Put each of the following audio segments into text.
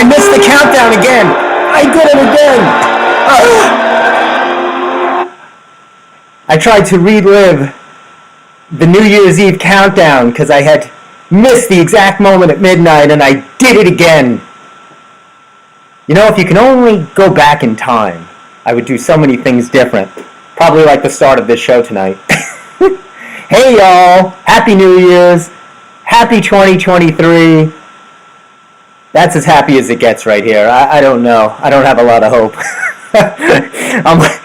missed the countdown again. I did it again. I tried to relive the New Year's Eve countdown because I had missed the exact moment at midnight, and I did it again. You know, if you can only go back in time, I would do so many things different. Probably like the start of this show tonight. Hey y'all, Happy New Year's, Happy 2023. That's as happy as it gets right here. I don't know. I don't have a lot of hope.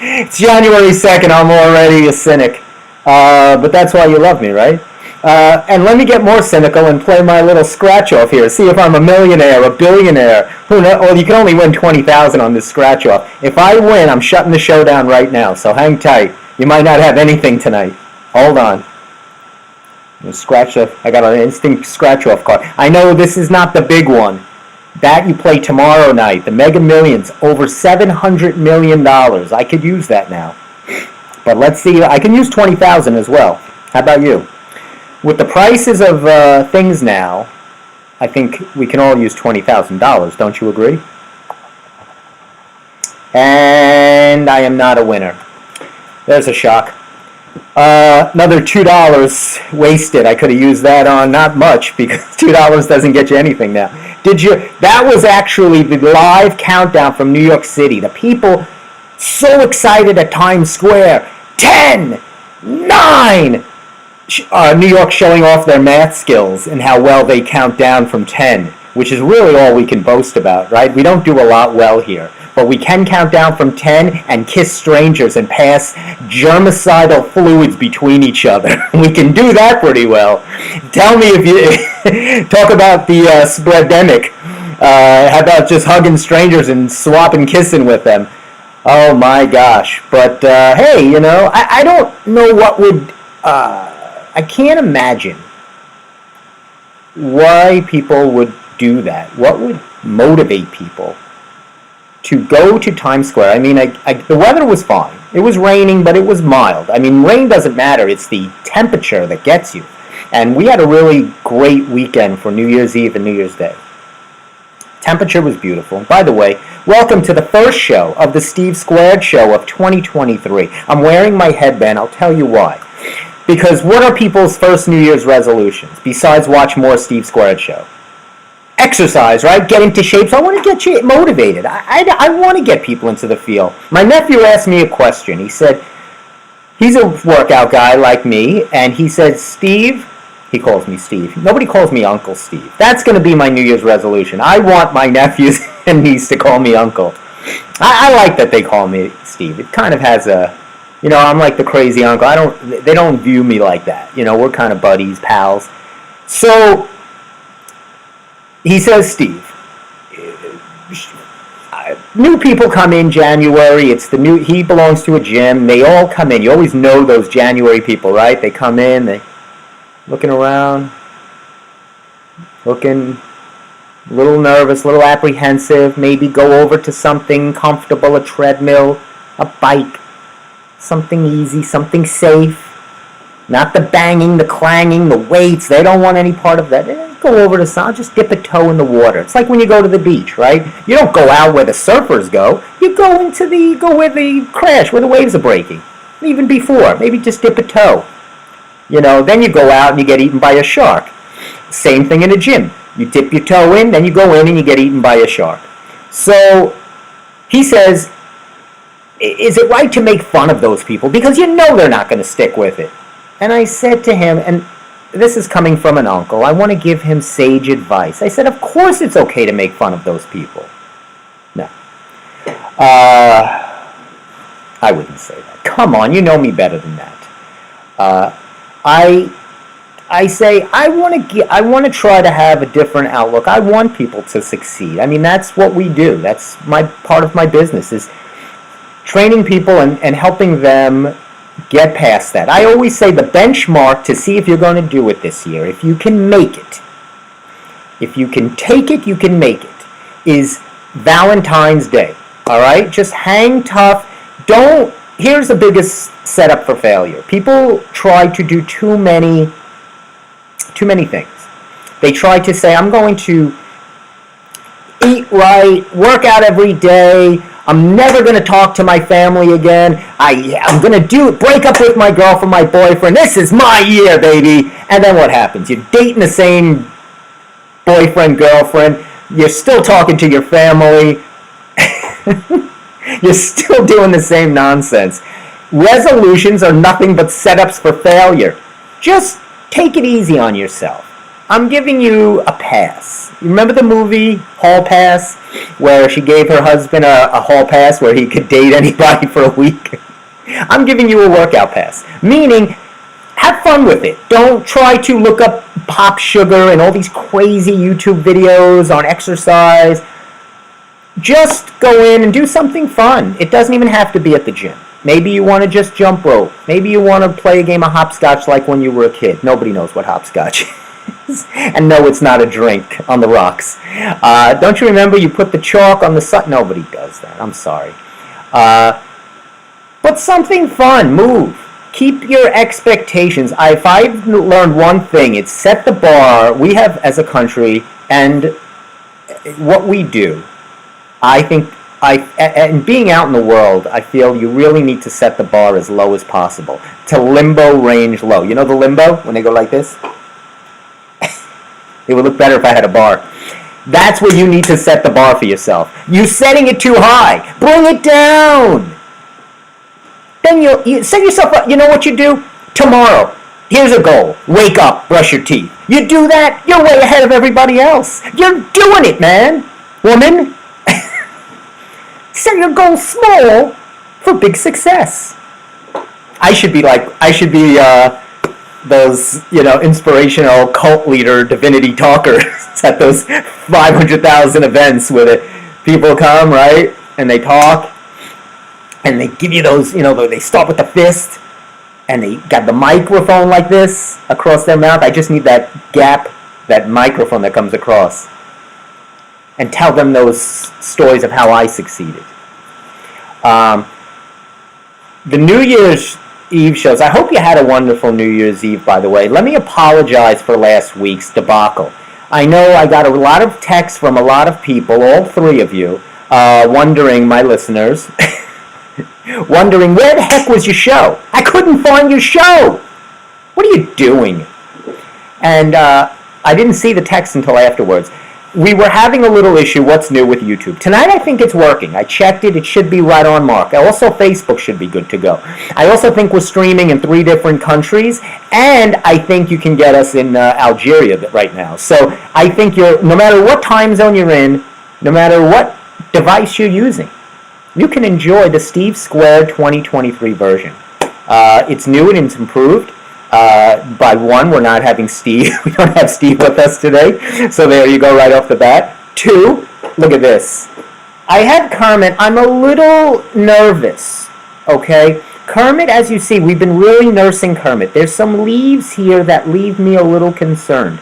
It's January 2nd, I'm already a cynic. But that's why you love me, right? And let me get more cynical and play my little scratch off here. See if I'm a millionaire, a billionaire. Who knows? Well, you can only win 20,000 on this scratch off. If I win, I'm shutting the show down right now. So hang tight. You might not have anything tonight. Hold on. Scratch off. I got an instant scratch off card. I know this is not the big one. That you play tomorrow night. The Mega Millions. Over $700 million. I could use that now. But let's see. I can use 20,000 as well. How about you? With the prices of things now, I think we can all use $20,000. Don't you agree? And I am not a winner. There's a shock. Another $2 wasted. I could have used that on not much because $2 doesn't get you anything now. Did you? That was actually the live countdown from New York City. The people so excited at Times Square. 10, 9. New York showing off their math skills and how well they count down from 10, which is really all we can boast about, right? We don't do a lot well here, but we can count down from 10 and kiss strangers and pass germicidal fluids between each other. We can do that pretty well. Tell me if you talk about the spreademic. How about just hugging strangers and swapping kissing with them? Oh my gosh. But hey, you know, I don't know what would... I can't imagine why people would do that. What would motivate people to go to Times Square? I mean, the weather was fine. It was raining, but it was mild. I mean, rain doesn't matter. It's the temperature that gets you. And we had a really great weekend for New Year's Eve and New Year's Day. Temperature was beautiful. By the way, welcome to the first show of the Steve Squared Show of 2023. I'm wearing my headband. I'll tell you why. Because what are people's first New Year's resolutions, besides watch more Steve Squared Show? Exercise, right? Get into shape. So I want to get you motivated. I want to get people into the field. My nephew asked me a question. He said, he's a workout guy like me, and he said, Steve, he calls me Steve. Nobody calls me Uncle Steve. That's going to be my New Year's resolution. I want my nephews and niece to call me Uncle. I like that they call me Steve. It kind of has a... You know, I'm like the crazy uncle. They don't view me like that. You know, we're kind of buddies, pals. So, he says, Steve, new people come in January. He belongs to a gym. They all come in. You always know those January people, right? They come in, they looking around, looking a little nervous, a little apprehensive, maybe go over to something comfortable, a treadmill, a bike. Something easy, something safe. Not the banging, the clanging, the weights. They don't want any part of that. Go over to some, just dip a toe in the water. It's like when you go to the beach, right? You don't go out where the surfers go. You go where the crash, where the waves are breaking. Even before, maybe just dip a toe. You know, then you go out and you get eaten by a shark. Same thing in a gym. You dip your toe in, then you go in and you get eaten by a shark. So, he says, is it right to make fun of those people? Because you know they're not going to stick with it. And I said to him, and this is coming from an uncle, I want to give him sage advice. I said, of course it's okay to make fun of those people. No. I wouldn't say that. Come on, you know me better than that. I say, I want to try to have a different outlook. I want people to succeed. I mean, that's what we do. That's part of my business is training people and helping them get past that. I always say the benchmark to see if you're going to do it this year, if you can make it, if you can take it, you can make it, is Valentine's Day. All right? Just hang tough. Here's the biggest setup for failure. People try to do too many things. They try to say, I'm going to eat right, work out every day. I'm never going to talk to my family again. I'm going to break up with my girlfriend, my boyfriend. This is my year, baby. And then what happens? You're dating the same boyfriend, girlfriend. You're still talking to your family. You're still doing the same nonsense. Resolutions are nothing but setups for failure. Just take it easy on yourself. I'm giving you a pass. You remember the movie Hall Pass, where she gave her husband a hall pass where he could date anybody for a week? I'm giving you a workout pass. Meaning, have fun with it. Don't try to look up pop sugar and all these crazy YouTube videos on exercise. Just go in and do something fun. It doesn't even have to be at the gym. Maybe you want to just jump rope. Maybe you want to play a game of hopscotch like when you were a kid. Nobody knows what hopscotch is. And no, it's not a drink on the rocks. Don't you remember you put the chalk on the side? Nobody does that. I'm sorry. But something fun. Move. Keep your expectations. If I've learned one thing, it's set the bar we have as a country and what we do. I think and being out in the world, I feel you really need to set the bar as low as possible. To limbo range low. You know the limbo? When they go like this? It would look better if I had a bar. That's where you need to set the bar for yourself. You're setting it too high. Bring it down. Then you set yourself up. You know what you do? Tomorrow. Here's a goal. Wake up. Brush your teeth. You do that, you're way ahead of everybody else. You're doing it, man. Woman. Set your goals small for big success. I should be those, inspirational cult leader divinity talkers at those 500,000 events where people come, right? And they talk and they give you those, they start with the fist and they got the microphone like this across their mouth. I just need that gap, that microphone that comes across. And tell them those stories of how I succeeded. The New Year's Eve shows. I hope you had a wonderful New Year's Eve, by the way. Let me apologize for last week's debacle. I know I got a lot of texts from a lot of people, all three of you, wondering, my listeners, wondering, where the heck was your show? I couldn't find your show. What are you doing? And I didn't see the text until afterwards. We were having a little issue, what's new with YouTube. Tonight I think it's working. I checked it should be right on mark. Also Facebook should be good to go. I also think we're streaming in 3 different countries, and I think you can get us in Algeria right now. So I think no matter what time zone you're in, no matter what device you're using, you can enjoy the Steve Squared 2023 version. It's new and it's improved. By one, we're not having Steve. We don't have Steve with us today. So there you go right off the bat. 2, look at this. I have Kermit. I'm a little nervous, okay? Kermit, as you see, we've been really nursing Kermit. There's some leaves here that leave me a little concerned.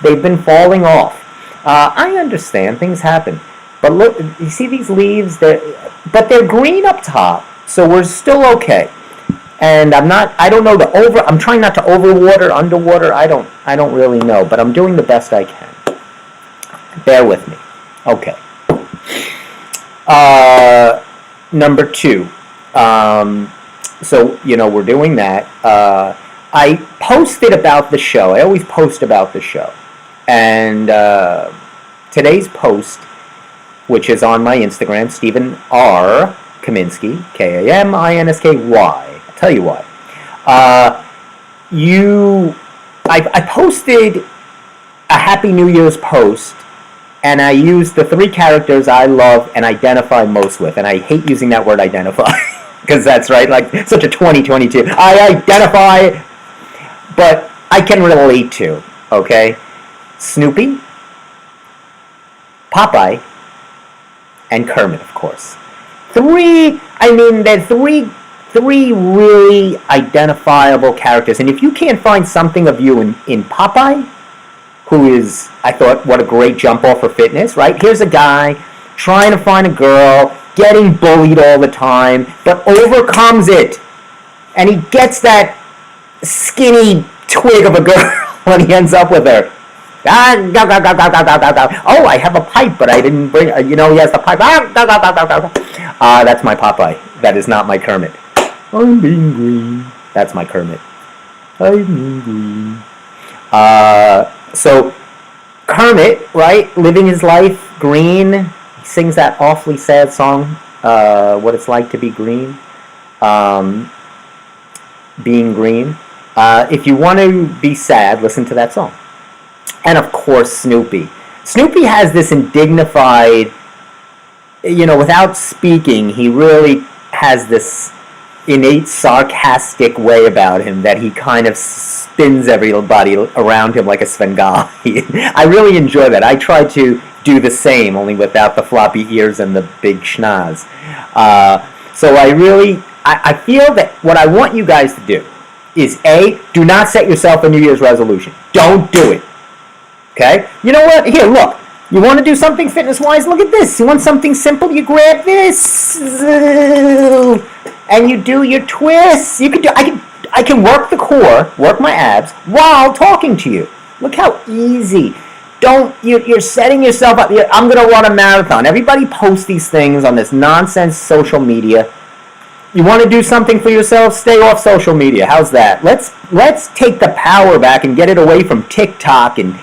They've been falling off. I understand. Things happen. But look, you see these leaves? But they're green up top, so we're still okay. And I don't know I'm trying not to overwater, underwater, I don't really know, but I'm doing the best I can. Bear with me. Okay. Number 2. So, we're doing that. I posted about the show. I always post about the show. And today's post, which is on my Instagram, Stephen R. Kaminsky, Kaminsky. Tell you why. I posted a Happy New Year's post, and I used the 3 characters I love and identify most with. And I hate using that word identify, because that's right, like such a 2022. I identify, but I can relate to, okay? Snoopy, Popeye, and Kermit, of course. They're three really identifiable characters. And if you can't find something of you in Popeye, who is, I thought, what a great jump off for fitness, right? Here's a guy trying to find a girl, getting bullied all the time, but overcomes it. And he gets that skinny twig of a girl when he ends up with her. Go, go, go, go, go, go, go, go. Oh, I have a pipe, but I didn't bring, he has the pipe. Go, go, go, go, go, go. That's my Popeye. That is not my Kermit. I'm being green. That's my Kermit. I'm being green. So, Kermit, right, living his life green, he sings that awfully sad song, What It's Like to Be Green. Being green. If you want to be sad, listen to that song. And of course, Snoopy. Snoopy has this indignified, without speaking, he really has this innate sarcastic way about him that he kind of spins everybody around him like a Svengali. I really enjoy that. I try to do the same, only without the floppy ears and the big schnoz. So I feel that what I want you guys to do is do not set yourself a New Year's resolution. Don't do it. Okay? You know what? Here, look. You want to do something fitness-wise? Look at this. You want something simple? You grab this, and you do your twists. I can work the core, work my abs, while talking to you. Look how easy. You're setting yourself up. I'm going to run a marathon. Everybody posts these things on this nonsense social media. You want to do something for yourself? Stay off social media. How's that? Let's take the power back and get it away from TikTok and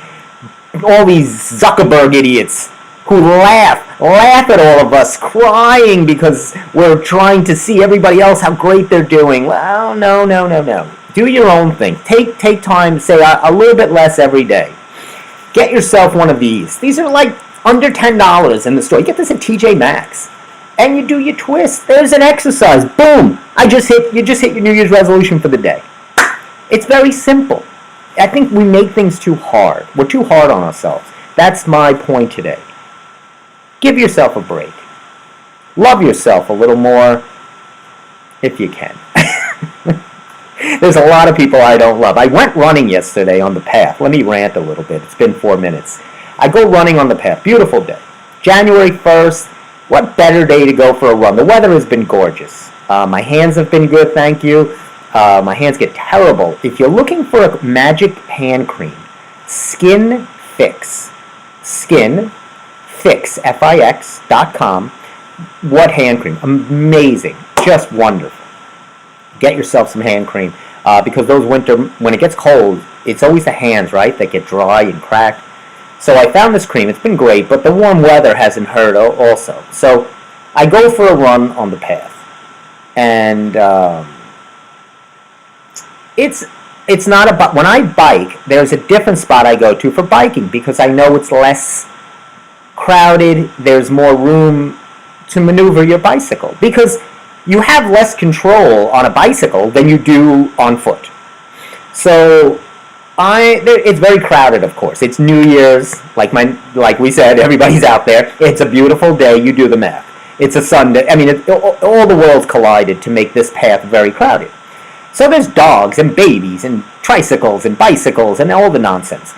all these Zuckerberg idiots who laugh at all of us, crying because we're trying to see everybody else how great they're doing. Well, no. Do your own thing. Take time, say a little bit less every day. Get yourself one of these. These are like under $10 in the store. You get this at TJ Maxx. And you do your twist. There's an exercise. Boom! You just hit your New Year's resolution for the day. It's very simple. I think we make things too hard. We're too hard on ourselves. That's my point today. Give yourself a break. Love yourself a little more if you can. There's a lot of people I don't love. I went running yesterday on the path. Let me rant a little bit. It's been 4 minutes. I go running on the path. Beautiful day. January 1st. What better day to go for a run? The weather has been gorgeous. My hands have been good, thank you. My hands get terrible. If you're looking for a magic hand cream, Skin Fix, Fix.com. What hand cream? Amazing. Just wonderful. Get yourself some hand cream because when it gets cold, it's always the hands, right, that get dry and cracked. So I found this cream. It's been great, but the warm weather hasn't hurt also. So I go for a run on the path. And it's not about, when I bike, there's a different spot I go to for biking because I know it's less crowded, there's more room to maneuver your bicycle because you have less control on a bicycle than you do on foot. So it's very crowded, of course. It's New Year's, like we said, everybody's out there. It's a beautiful day, you do the math. It's a Sunday. I mean, all the world's collided to make this path very crowded. So there's dogs and babies and tricycles and bicycles and all the nonsense.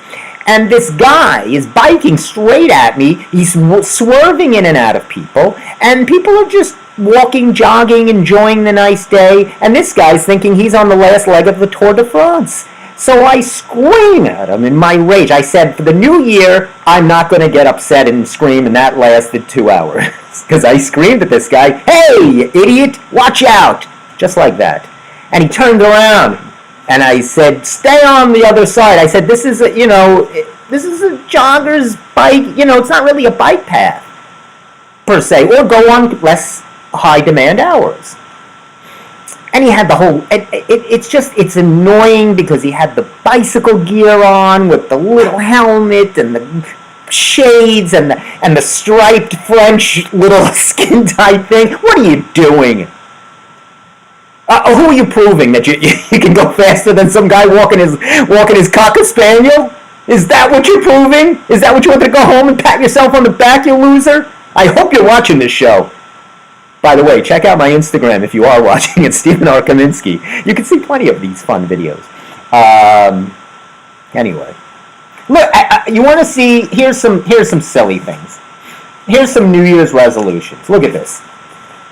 And this guy is biking straight at me. He's swerving in and out of people. And people are just walking, jogging, enjoying the nice day. And this guy's thinking he's on the last leg of the Tour de France. So I scream at him in my rage. I said, for the new year, I'm not going to get upset and scream, and that lasted 2 hours. Because I screamed at this guy, "Hey, idiot, watch out!" Just like that. And he turned around, and I said, "Stay on the other side." I said, this is a jogger's bike. It's not really a bike path, per se. Or go on less high-demand hours. And he had the whole, it's annoying because he had the bicycle gear on with the little helmet and the shades and the striped French little skin tight thing. What are you doing? Who are you proving that you can go faster than some guy walking his Cocker Spaniel? Is that what you're proving? Is that what you want to go home and pat yourself on the back, you loser? I hope you're watching this show. By the way, check out my Instagram if you are watching. It's Stephen R. Kaminsky. You can see plenty of these fun videos. Anyway, look, you want to see? Here's some silly things. Here's some New Year's resolutions. Look at this: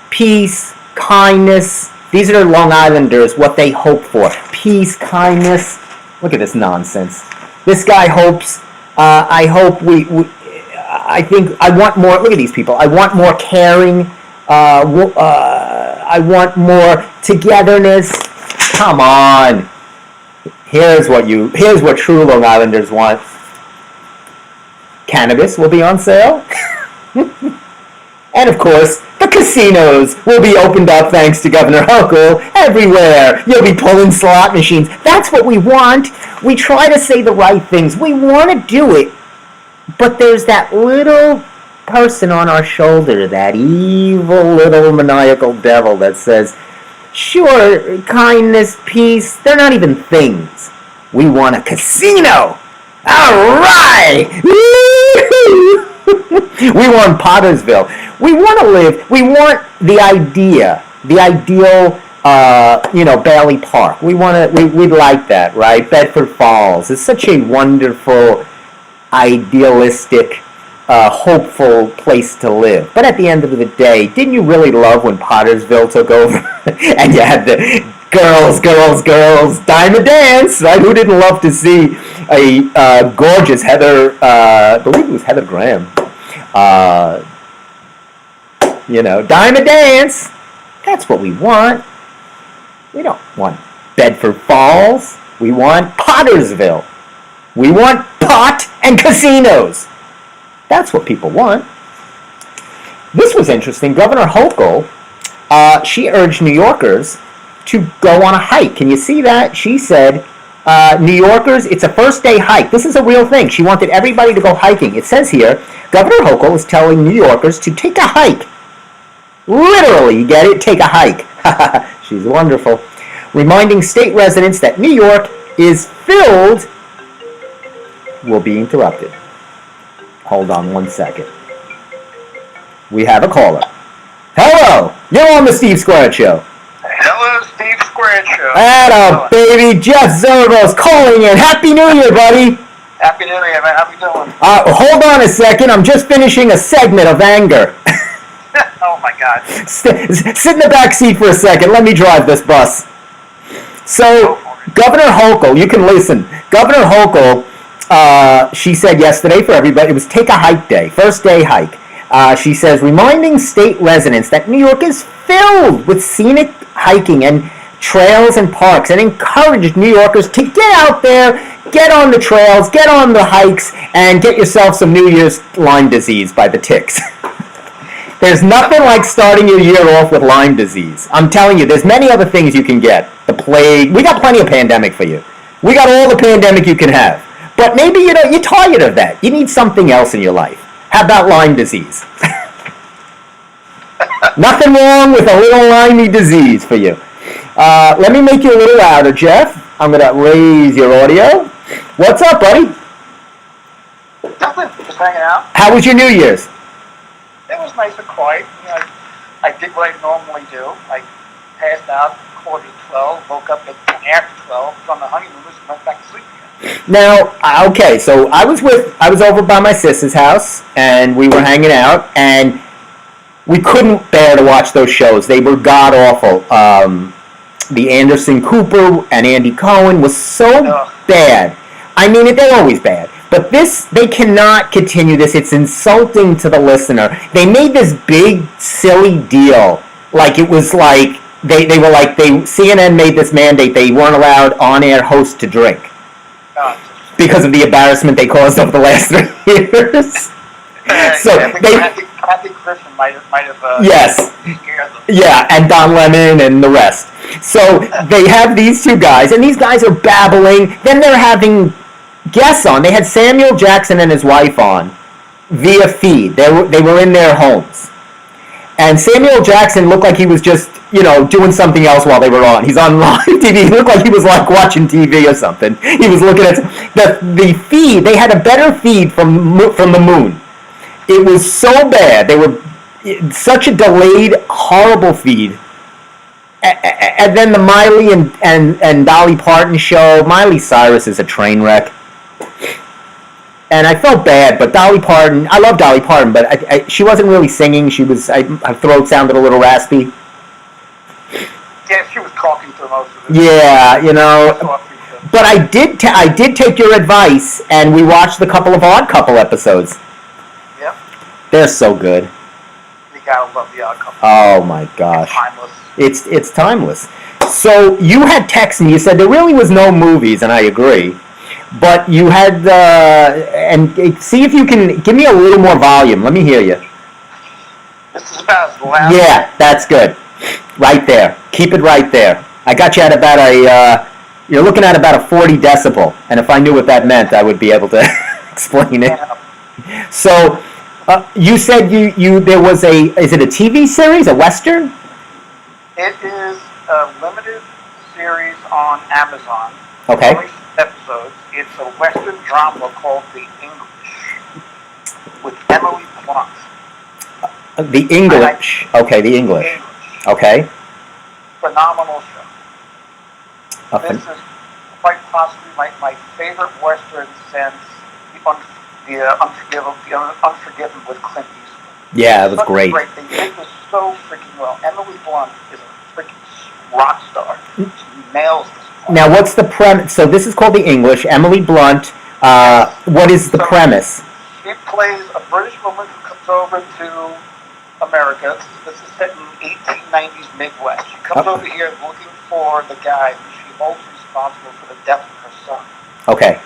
peace, kindness. These are Long Islanders. What they hope for: peace, kindness. Look at this nonsense. This guy hopes I hope I think I want more. Look at these people. I want more caring. I want more togetherness. Come on. Here's what true Long Islanders want. Cannabis will be on sale. And of course, the casinos will be opened up thanks to Governor Hochul everywhere. You'll be pulling slot machines. That's what we want. We try to say the right things. We want to do it. But there's that little person on our shoulder, that evil little maniacal devil that says, sure, kindness, peace, they're not even things. We want a casino. All right. We want Pottersville. We want to live. We want the ideal, Bailey Park. We'd like that, right? Bedford Falls is such a wonderful, idealistic, hopeful place to live. But at the end of the day, didn't you really love when Pottersville took over and you had the girls, dime a dance, right? Who didn't love to see a gorgeous Heather, I believe it was Heather Graham, dime a dance. That's what we want. We don't want Bedford Falls. We want Pottersville. We want pot and casinos. That's what people want. This was interesting. Governor Hochul, she urged New Yorkers to go on a hike. Can you see that? She said, New Yorkers, it's a first day hike. This is a real thing. She wanted everybody to go hiking. It says here, Governor Hochul is telling New Yorkers to take a hike. Literally, you get it? Take a hike. She's wonderful. Reminding state residents that New York is filled. Will be interrupted. Hold on 1 second. We have a caller. Hello, you're on the Steve Squared Show. Hello, Steve Squared Show. Atta baby, Jeff Zervos calling in. Happy New Year, buddy. Happy New Year, man. How you doing? Hold on a second. I'm just finishing a segment of anger. Oh my God. Sit in the back seat for a second. Let me drive this bus. So, Governor Hochul, you can listen. Governor Hochul, she said yesterday for everybody, it was take a hike day, first day hike. She says, reminding state residents that New York is filled with scenic hiking and trails and parks, and encouraged New Yorkers to get out there, get on the trails, get on the hikes, and get yourself some New Year's Lyme disease by the ticks. There's nothing like starting your year off with Lyme disease. I'm telling you, there's many other things you can get. The plague. We got plenty of pandemic for you. We got all the pandemic you can have. But maybe you're tired of that. You need something else in your life. How about Lyme disease? Nothing wrong with a little Lyme disease for you. Let me make you a little louder, Jeff. I'm going to raise your audio. What's up, buddy? Nothing. Just hanging out. How was your New Year's? It was nice and quiet. I did what I normally do. I passed out 11:45, woke up at 12 from the honeymooners, and went back to sleep again. Now, okay, so I was over by my sister's house, and we were hanging out, and we couldn't bear to watch those shows. They were god-awful. The Anderson Cooper and Andy Cohen was so bad. I mean, they're always bad. But they cannot continue this. It's insulting to the listener. They made this big, silly deal. Like, it was like, CNN made this mandate. They weren't allowed on-air hosts to drink. Because of the embarrassment they caused over the last 3 years. I think Griffin might have yes. scared them. Yeah, and Don Lemon and the rest. So they have these two guys, and these guys are babbling. Then they're having guests on. They had Samuel Jackson and his wife on via feed. They were in their homes. And Samuel Jackson looked like he was just, doing something else while they were on. He's on live TV. He looked like he was like watching TV or something. He was looking at the feed. They had a better feed from the moon. It was so bad. They were such a delayed, horrible feed. And then the Miley and Dolly Parton show. Miley Cyrus is a train wreck. And I felt bad, but Dolly Parton, I love Dolly Parton, but she wasn't really singing. Her throat sounded a little raspy. Yeah, she was talking through most of it. Yeah, But I did take your advice, and we watched a couple of Odd Couple episodes. Yep. They're so good. You gotta love the Odd Couple. Oh my gosh. It's timeless. So you had texted me. You said there really was no movies, and I agree. But you had and see if you can give me a little more volume. Let me hear you. This is about as loud. Yeah, that's good. Right there. Keep it right there. I got you at about you're looking at about a 40 decibel, and if I knew what that meant, I would be able to explain it. Yeah. So, you said there was is it a TV series, a Western? It is a limited series on Amazon. Okay. 20 episodes. It's a Western drama called The English with Emily Blunt. The English. Okay, The English. Okay. Phenomenal show. This is quite possibly my favorite Western since the Unforgiven with Clint Eastwood. Yeah, it was great. They did this so freaking well. Emily Blunt is a freaking rock star. She nails this part. Now, what's the premise? So this is called The English. Emily Blunt. What is the premise? She plays a British woman who comes over to America. This is set in 1890s Midwest. She comes over here looking for the guy who she holds responsible for the death of her son. Okay.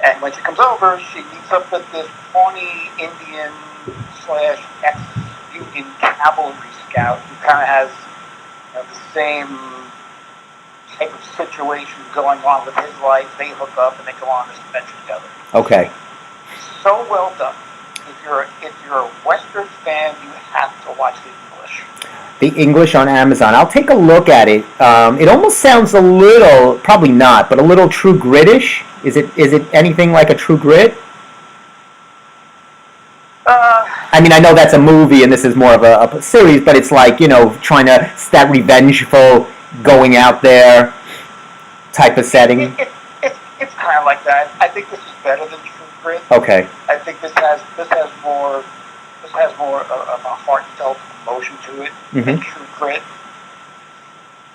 And when she comes over, she meets up with this Pawnee Indian / ex-Union cavalry scout who kind of has the same type of situation going on with his life. They hook up and they go on this adventure together. Okay. So well done. If you're a Western fan, you have to watch The English. The English on Amazon. I'll take a look at it. It almost sounds a little, probably not, but a little True Grit-ish. Is it anything like a True Grit? I mean, I know that's a movie and this is more of a series, but it's like, trying to, that revengeful, going out there type of setting. It's kind of like that. I think this is better than True Grit. Okay. I think this has more of a heartfelt emotion to it than True Grit.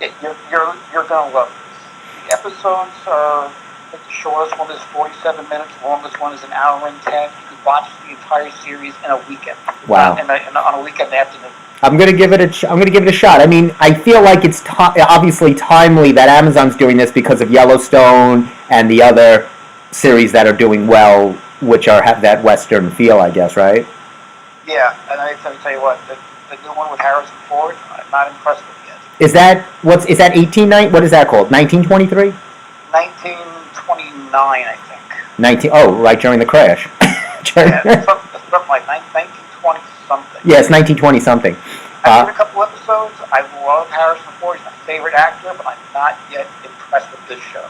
You're gonna love this. The episodes are. The shortest one is 47 minutes. The longest one is an hour and 10. You could watch the entire series in a weekend. Wow. On a weekend afternoon. I'm gonna give it a shot. I mean, I feel like it's obviously timely that Amazon's doing this because of Yellowstone and the other series that are doing well, which have that Western feel, I guess, right? Yeah, and I tell you what, the new one with Harrison Ford, I'm not impressed with yet. Is that 1890? What is that called? 1923? 1929, I think. Right during the crash. Yeah, something like 1920 something. Yeah, it's 1920 something. I've seen a couple episodes. I love Harrison Ford. He's my favorite actor, but I'm not yet impressed with this show.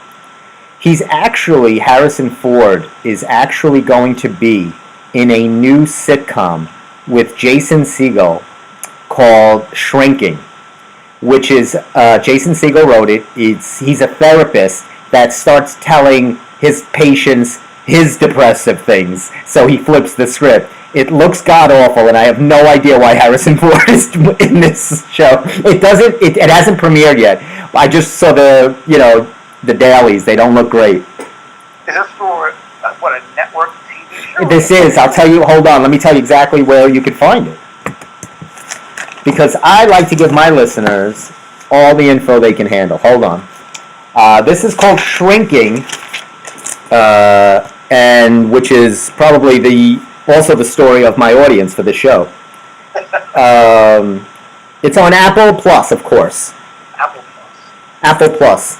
Harrison Ford is actually going to be in a new sitcom with Jason Segel called Shrinking, which is, Jason Segel wrote it. He's a therapist that starts telling his patients his depressive things, so he flips the script. It looks god-awful, and I have no idea why Harrison Ford is in this show. It hasn't premiered yet. I just saw the dailies. They don't look great. Is this for, a network TV show? This is. I'll tell you, hold on, let me tell you exactly where you can find it. Because I like to give my listeners all the info they can handle. Hold on. This is called Shrinking, and which is probably also the story of my audience for the show. It's on Apple Plus, of course. Apple Plus.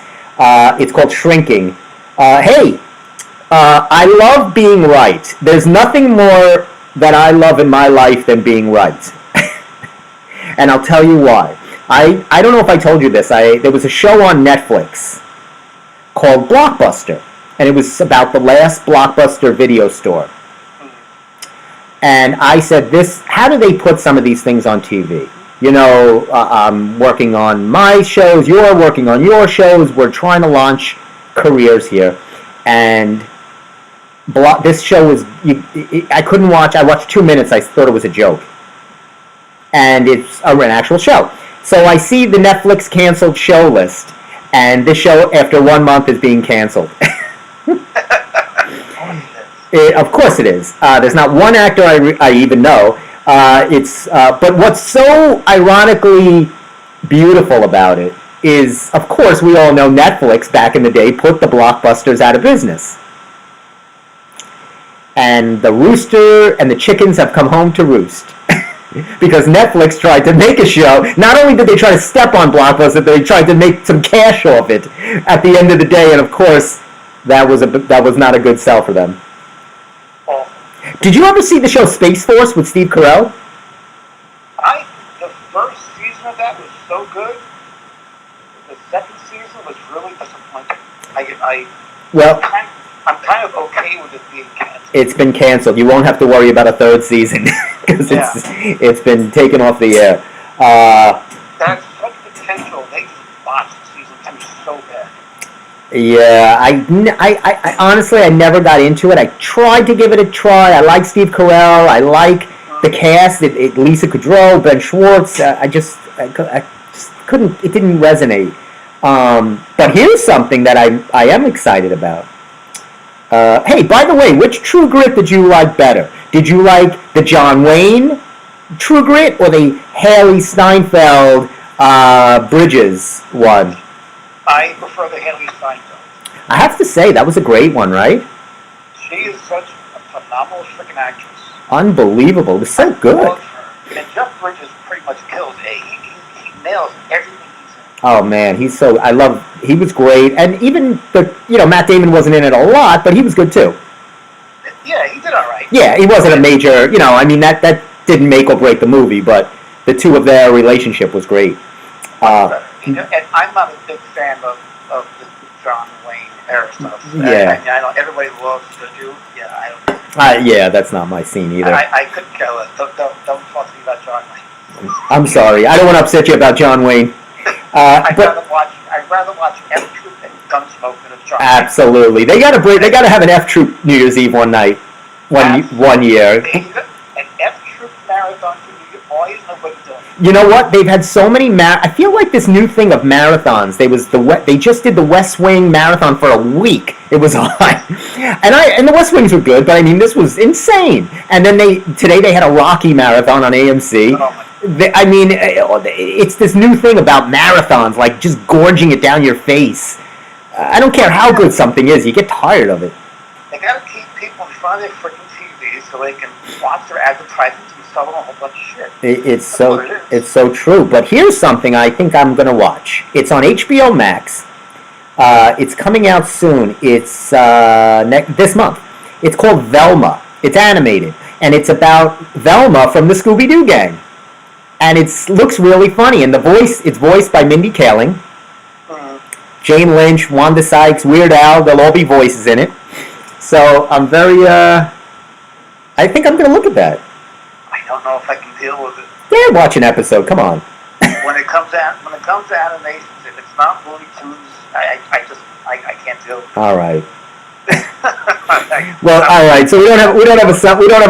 It's called Shrinking. I love being right. There's nothing more that I love in my life than being right. And I'll tell you why. I don't know if I told you this. There was a show on Netflix called Blockbuster, and it was about the last Blockbuster video store. And I said, how do they put some of these things on TV? I'm working on my shows, you're working on your shows, we're trying to launch careers here. And this show was, I couldn't watch, I watched 2 minutes, I thought it was a joke. And it's an actual show. So I see the Netflix canceled show list, And this show, after 1 month, is being canceled. Of course it is. There's not one actor I even know. But what's so ironically beautiful about it is, of course, we all know Netflix back in the day put the blockbusters out of business. And the rooster and the chickens have come home to roost. Because Netflix tried to make a show. Not only did they try to step on Blockbuster, they tried to make some cash off it at the end of the day. And of course, that was not a good sell for them. Did you ever see the show Space Force with Steve Carell? The first season of that was so good. The second season was really disappointing. I'm kind of okay with it being canceled. It's been canceled. You won't have to worry about a third season because it's been taken off the air. That's such potential. They just botched season 2 so bad. Yeah, I honestly, I never got into it. I tried to give it a try. I like Steve Carell. I like the cast. Lisa Kudrow, Ben Schwartz. I just couldn't. It didn't resonate. But here's something that I am excited about. Hey, by the way, which True Grit did you like better? Did you like the John Wayne True Grit or the Haley Steinfeld Bridges one? I prefer the Haley Steinfeld. I have to say, that was a great one, right? She is such a phenomenal freaking actress. Unbelievable. It was so good. I love her. And Jeff Bridges pretty much kills it. He nails everything he's in. Oh, man, he was great. And even, Matt Damon wasn't in it a lot, but he was good, too. Yeah, he did all right. Yeah, he wasn't a major, that didn't make or break the movie, but the two of their relationship was great. And I'm not a big fan of the John Wayne era stuff. Yeah. I know everybody loves the dude. Yeah, I don't. Yeah, that's not my scene either. I couldn't care less. Don't talk to me about John Wayne. I'm sorry. I don't want to upset you about John Wayne. I'd rather watch F Troop than Gunsmoke than John Wayne. Absolutely. They got to have an F Troop New Year's Eve one night, one year. An F Troop marathon for New Year. Boys know what to do. You know what? They've had so many I feel like this new thing of marathons. They just did the West Wing marathon for a week. It was on, and the West Wings were good, but I mean this was insane. And then today they had a Rocky marathon on AMC. It's this new thing about marathons, like just gorging it down your face. I don't care how good something is, you get tired of it. They gotta keep people in front of their freaking TVs so they can watch their advertisements. A whole bunch of shit. It's so true. But here's something I think I'm gonna watch. It's on HBO Max. It's coming out soon. It's this month. It's called Velma. It's animated, and it's about Velma from the Scooby-Doo gang. And it looks really funny. And it's voiced by Mindy Kaling, Jane Lynch, Wanda Sykes, Weird Al. There'll all be voices in it. So I'm very. I think I'm gonna look at that. I don't know if I can deal with it. Yeah, watch an episode. Come on. when it comes to animations, if it's not Looney Tunes, I can't deal with it. All right. Well, all right. So we don't have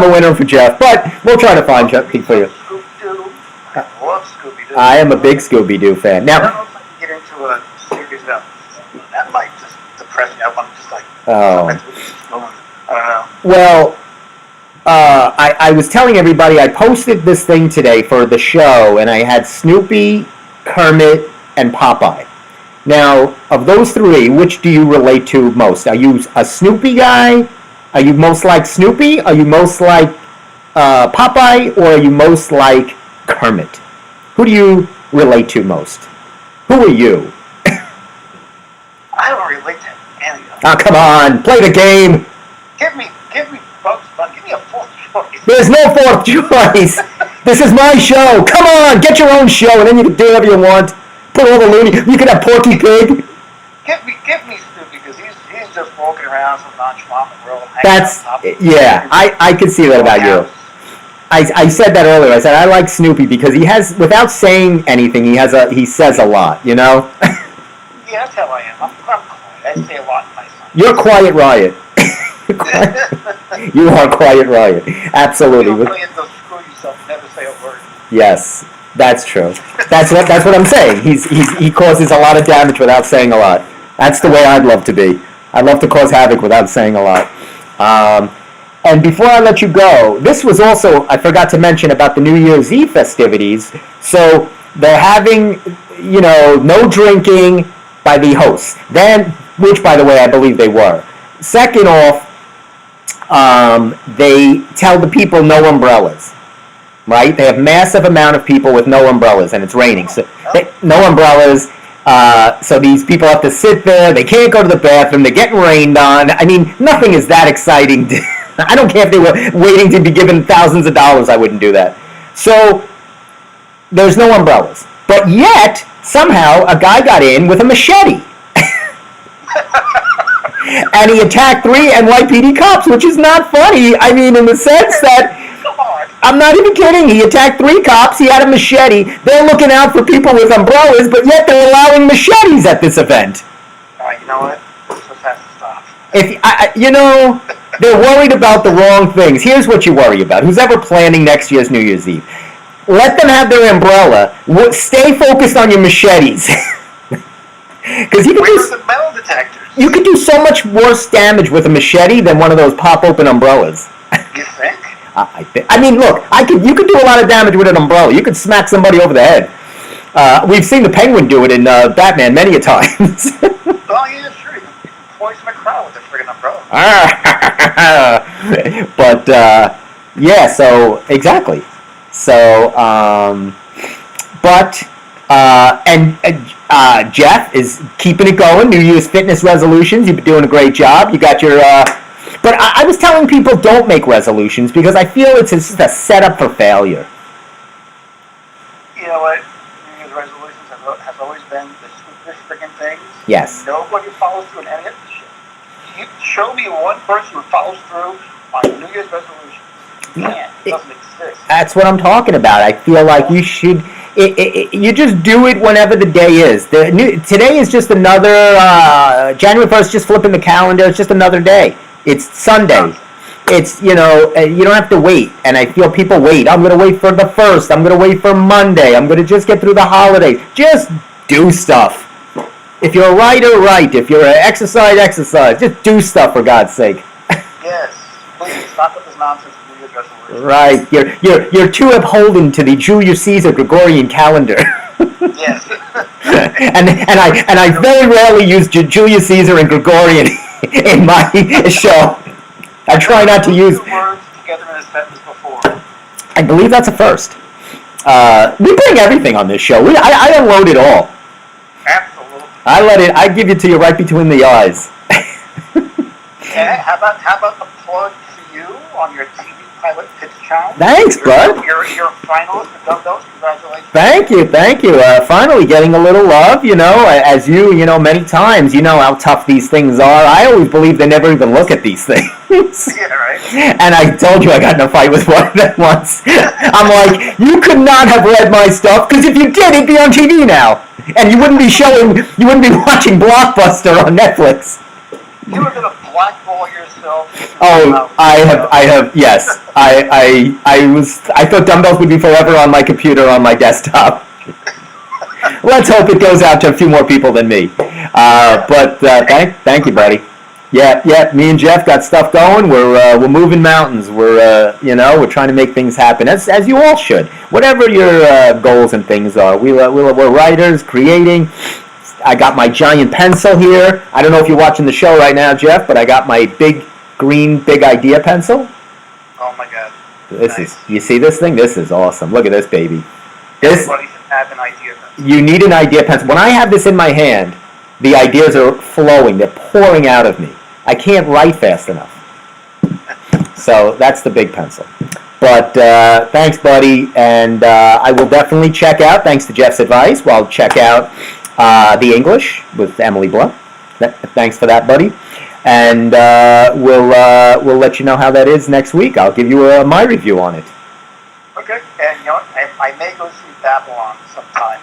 a winner for Jeff, but we'll try to find something for you. Scooby-Doo. I love Scooby-Doo. I am a big Scooby-Doo fan. Now, I don't know if I can get into a series about that might just depress me. I'm just like, I don't know. Well. I was telling everybody I posted this thing today for the show, and I had Snoopy, Kermit, and Popeye. Now, of those three, which do you relate to most? Are you a Snoopy guy? Are you most like Snoopy? Are you most like Popeye? Or are you most like Kermit? Who do you relate to most? Who are you? I don't relate to any of them. Oh, come on. Play the game. Give me Bugs Bunny. Give me a fourth choice. There's no fourth choice. This is my show. Come on, get your own show, and then you can do whatever you want. Put all the loony. You can have Porky Pig. Give me Snoopy because he's just walking around some nonchalant world. I can see that about you. I said that earlier. I said I like Snoopy because he has, without saying anything, he says a lot. You know. Yeah, that's how I am. I'm quiet. I say a lot in my son. You're Quiet Riot. You are Quiet Riot. Absolutely. Screw yourself. Never say a word. Yes. That's true. That's what I'm saying. He causes a lot of damage without saying a lot. That's the way I'd love to be. I'd love to cause havoc without saying a lot. And before I let you go, this was also, I forgot to mention about the New Year's Eve festivities. So they're having, no drinking by the hosts. Then, which by the way, I believe they were. Second off, they tell the people no umbrellas. Right? They have massive amount of people with no umbrellas, and it's raining. So no umbrellas. So these people have to sit there. They can't go to the bathroom. They're getting rained on. I mean, nothing is that exciting. I don't care if they were waiting to be given thousands of dollars. I wouldn't do that. So there's no umbrellas. But yet, somehow, a guy got in with a machete. And he attacked 3 NYPD cops, which is not funny. I mean, in the sense that, I'm not even kidding. He attacked 3 cops. He had a machete. They're looking out for people with umbrellas, but yet they're allowing machetes at this event. You know what? This just has to stop. They're worried about the wrong things. Here's what you worry about. Who's ever planning next year's New Year's Eve? Let them have their umbrella. Stay focused on your machetes. Because Where's the metal detectors? You could do so much worse damage with a machete than one of those pop-open umbrellas. You think? I mean, look, you could do a lot of damage with an umbrella. You could smack somebody over the head. We've seen the Penguin do it in Batman many a times. Oh, yeah, sure. You can poison a crowd with a friggin' umbrella. But, yeah, so, exactly. So, Jeff is keeping it going. New Year's fitness resolutions. You've been doing a great job. You got your... But I was telling people don't make resolutions because I feel it's just a setup for failure. You know what? New Year's resolutions have always been the stupidest freaking things. Yes. Nobody follows through on any of this shit. You show me one person who follows through on New Year's resolutions. You can't. It doesn't exist. That's what I'm talking about. I feel like you should... you just do it whenever the day is. Today is just another... January 1st, just flipping the calendar. It's just another day. It's Sunday. It's, you don't have to wait. And I feel people wait. I'm going to wait for the 1st. I'm going to wait for Monday. I'm going to just get through the holidays. Just do stuff. If you're a writer, write. If you're an exercise. Just do stuff, for God's sake. Yes. Please, stop with this nonsense of New Year's resolutions. Right. You're too upholden to the Julius Caesar Gregorian calendar. Yes. and I very rarely use Julius Caesar and Gregorian in my show. I try not to use words together in a sentence before. I believe that's a first. We bring everything on this show. I unload it all. Absolutely. I give it to you right between the eyes. Okay. How about the plug to you on your TV pilot pitch challenge? Thanks, bud. You're a finalist for Dumbbells. Congratulations. Thank you. Finally getting a little love, as many times, how tough these things are. I always believe they never even look at these things. Yeah, right. And I told you I got in a fight with one of them once. I'm like, you could not have read my stuff, because if you did, it'd be on TV now. And you wouldn't be watching Blockbuster on Netflix. You were going to blackball yourself. Oh, I have, yes. I thought Dumbbells would be forever on my computer, on my desktop. Let's hope it goes out to a few more people than me. Thank you, buddy. Yeah, me and Jeff got stuff going. We're moving mountains. We're trying to make things happen, as you all should. Whatever your goals and things are. We're writers, creating. I got my giant pencil here. I don't know if you're watching the show right now, Jeff, but I got my big green big idea pencil. Oh my God! You see this thing? This is awesome. Look at this baby. Everybody should have an idea pencil. You need an idea pencil. When I have this in my hand, the ideas are flowing. They're pouring out of me. I can't write fast enough. So that's the big pencil. But thanks, buddy. And I will definitely check out, thanks to Jeff's advice, I'll check out The English with Emily Blunt. Thanks for that, buddy. And we'll let you know how that is next week. I'll give you my review on it. Okay. And I may go see Babylon sometime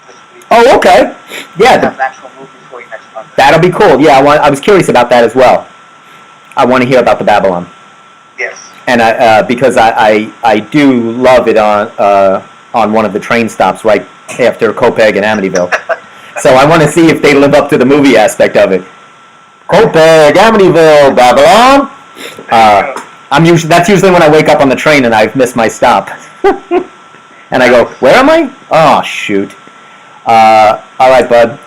this week. Oh, okay. Yeah. I have an actual movie for you next month. That'll be cool. Yeah, I was curious about that as well. I want to hear about the Babylon. Yes. And because I do love it on on one of the train stops right after Copiague and Amityville. So I want to see if they live up to the movie aspect of it. Copiague, Amityville, Babylon. That's usually when I wake up on the train and I've missed my stop. And I go, where am I? Oh, shoot. All right, bud.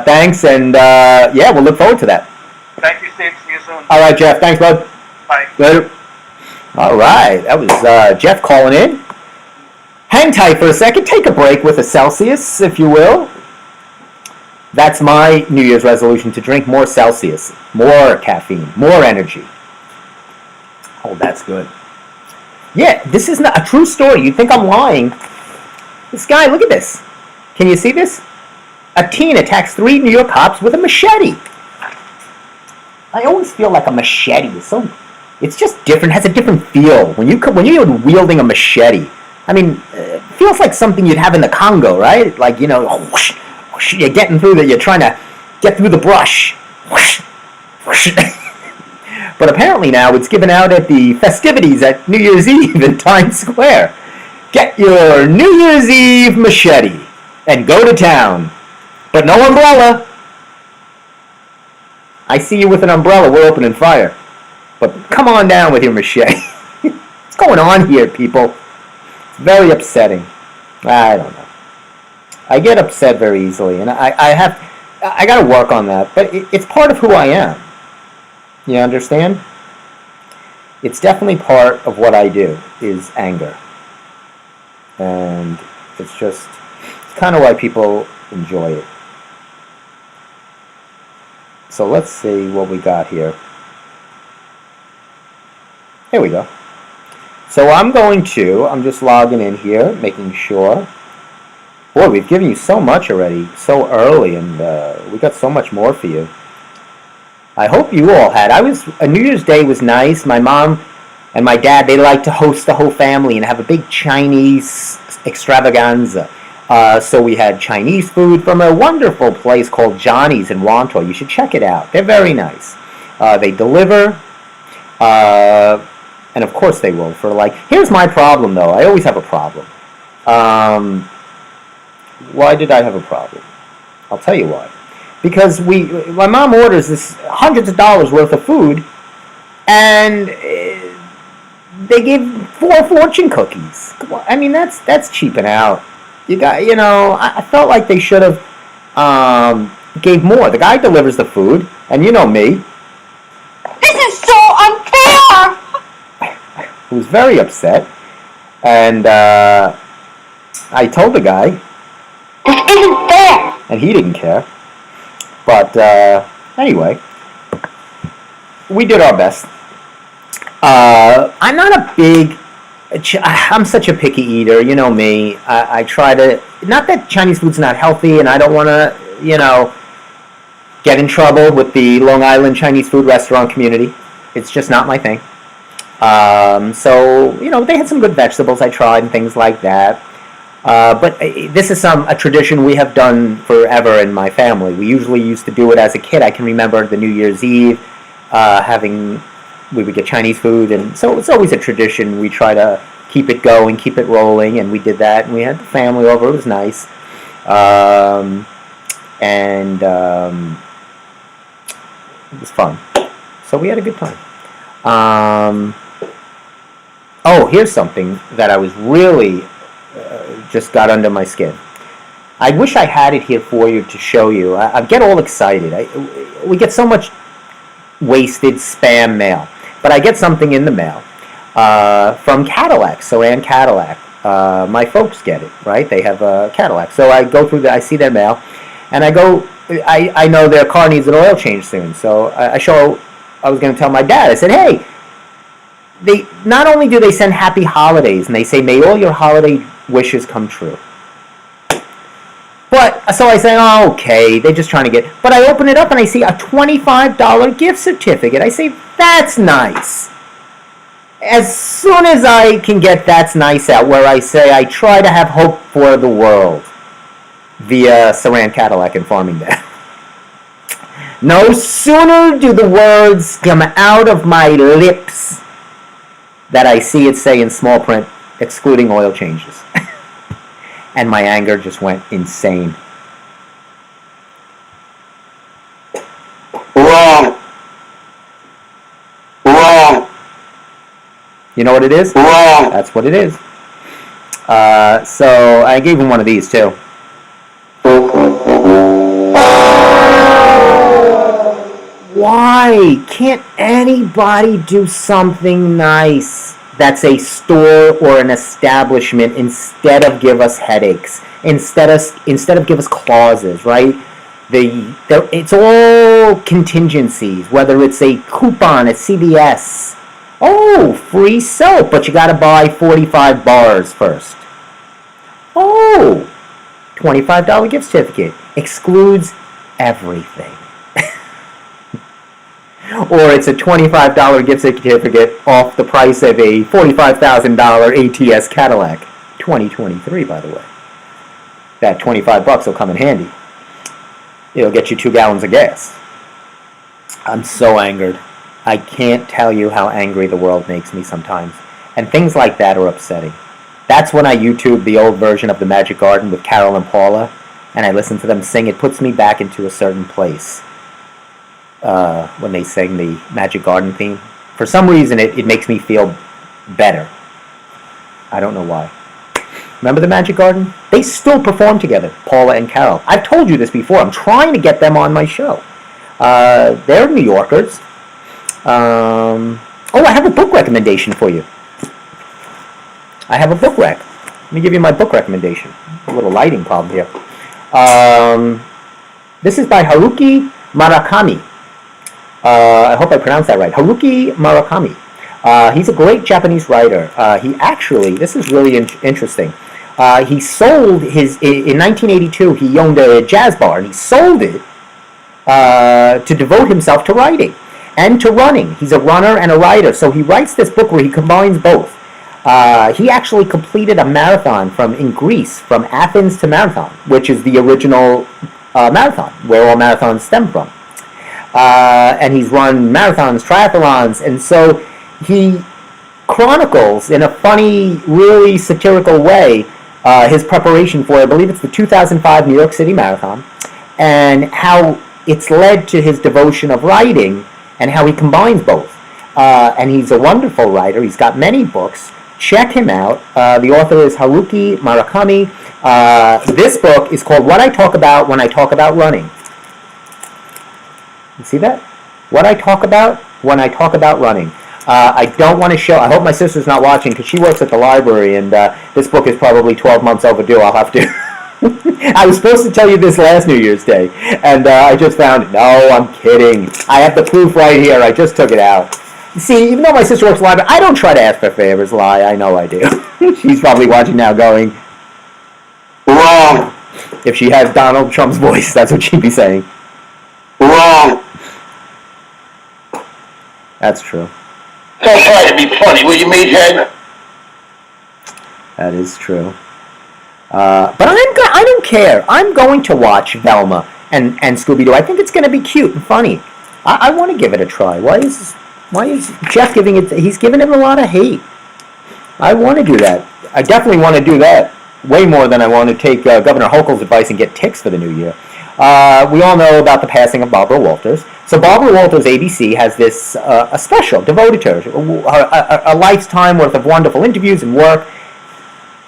Thanks, and yeah, we'll look forward to that. Thank you, Steve. See you soon. All right, Jeff. Thanks, bud. Bye. Later. All right. That was Jeff calling in. Hang tight for a second. Take a break with a Celsius, if you will. That's my New Year's resolution, to drink more Celsius, more caffeine, more energy. Oh, that's good. Yeah, this is not a true story. You'd think I'm lying. This guy, look at this. Can you see this? A teen attacks 3 New York cops with a machete. I always feel like a machete is so... It's just different, has a different feel. When you're wielding a machete, I mean, it feels like something you'd have in the Congo, right? Like, you know, whoosh, whoosh, you're getting through you're trying to get through the brush. Whoosh, whoosh. But apparently now it's given out at the festivities at New Year's Eve in Times Square. Get your New Year's Eve machete and go to town. But no umbrella. I see you with an umbrella, we're opening fire. But come on down with your machete. What's going on here, people? It's very upsetting. I don't know. I get upset very easily, and I got to work on that. But it's part of who I am. You understand? It's definitely part of what I do, is anger. And it's kind of why people enjoy it. So let's see what we got here. Here we go. So I'm just logging in here, making sure. Boy, we've given you so much already, so early, and we got so much more for you. I hope you all had. New Year's Day was nice. My mom and my dad, they like to host the whole family and have a big Chinese extravaganza. So we had Chinese food from a wonderful place called Johnny's in Wantagh. You should check it out. They're very nice. They deliver, and of course they will. Here's my problem, though. I always have a problem. Why did I have a problem? I'll tell you why. Because my mom orders this hundreds of dollars worth of food, and they give 4 fortune cookies. I mean, that's cheaping out. I felt like they should have gave more. The guy delivers the food, and you know me. This is so unfair! I was very upset, and I told the guy. This isn't fair! And he didn't care. But anyway, we did our best. I'm not I'm such a picky eater, you know me. I try to, not that Chinese food's not healthy, and I don't want to, get in trouble with the Long Island Chinese food restaurant community. It's just not my thing. So, they had some good vegetables I tried and things like that. But this is a tradition we have done forever in my family. We usually used to do it as a kid. I can remember the New Year's Eve, we would get Chinese food, and so it's always a tradition. We try to keep it going, keep it rolling, and we did that, and we had the family over. It was nice. And it was fun. So we had a good time. Here's something that I was really... just got under my skin. I wish I had it here for you to show you. I get all excited. We get so much wasted spam mail. But I get something in the mail from Cadillac, Saran Cadillac. My folks get it, right? They have a Cadillac. So I go through I see their mail, and I know their car needs an oil change soon. So I was going to tell my dad. I said, hey, they not only do they send happy holidays, and they say, may all your holiday wishes come true. But, so I say, oh, okay, they're just trying to get... But I open it up and I see a $25 gift certificate. I say, that's nice. As soon as I can get that's nice out, where I say I try to have hope for the world via Saran Cadillac in Farmingdale. No sooner do the words come out of my lips that I see it say in small print, excluding oil changes. and my anger just went insane. Wrong. Wrong. You know what it is? Wrong. That's what it is. So I gave him one of these too. Why can't anybody do something nice that's a store or an establishment instead of give us headaches, instead of give us clauses, right? It's all contingencies, whether it's a coupon at CVS. Oh, free soap, but you got to buy 45 bars first. Oh, $25 gift certificate. Excludes everything. Or it's a $25 gift certificate off the price of a $45,000 ATS Cadillac. 2023, by the way. That $25 will come in handy. It'll get you 2 gallons of gas. I'm so angered. I can't tell you how angry the world makes me sometimes. And things like that are upsetting. That's when I YouTube the old version of The Magic Garden with Carol and Paula, and I listen to them sing. It puts me back into a certain place when they sing the Magic Garden theme. For some reason, it makes me feel better. I don't know why. Remember the Magic Garden? They still perform together, Paula and Carol. I've told you this before. I'm trying to get them on my show. They're New Yorkers. I have a book recommendation for you. I have a book rec. Let me give you my book recommendation. A little lighting problem here. This is by Haruki Murakami. I hope I pronounced that right. Haruki Murakami. He's a great Japanese writer. He actually, this is really interesting. He sold in 1982, he owned a jazz bar, and he sold it to devote himself to writing and to running. He's a runner and a writer, so he writes this book where he combines both. He actually completed a marathon in Greece, from Athens to Marathon, which is the original marathon, where all marathons stem from. And he's run marathons, triathlons, and so he chronicles in a funny, really satirical way his preparation for, I believe it's the 2005 New York City Marathon, and how it's led to his devotion of writing and how he combines both. And he's a wonderful writer. He's got many books. Check him out. The author is Haruki Murakami. This book is called What I Talk About When I Talk About Running. You see that? What I talk about when I talk about running. I don't want to show... I hope my sister's not watching, because she works at the library, and this book is probably 12 months overdue. I'll have to... I was supposed to tell you this last New Year's Day, and I just found it. No, I'm kidding. I have the proof right here. I just took it out. See, even though my sister works at the library, I don't try to ask for favors. Lie, I know I do. She's probably watching now going, wrong. If she had Donald Trump's voice, that's what she'd be saying. Wrong. That's true. Don't try to be funny, will you, meathead? That is true. But I don't care. I'm going to watch Velma and Scooby-Doo. I think it's going to be cute and funny. I want to give it a try. Why is Jeff giving it? He's giving it a lot of hate. I want to do that. I definitely want to do that. Way more than I want to take Governor Hochul's advice and get ticks for the new year. We all know about the passing of Barbara Walters. So Barbara Walters ABC has this a special devoted to her, a lifetime worth of wonderful interviews and work.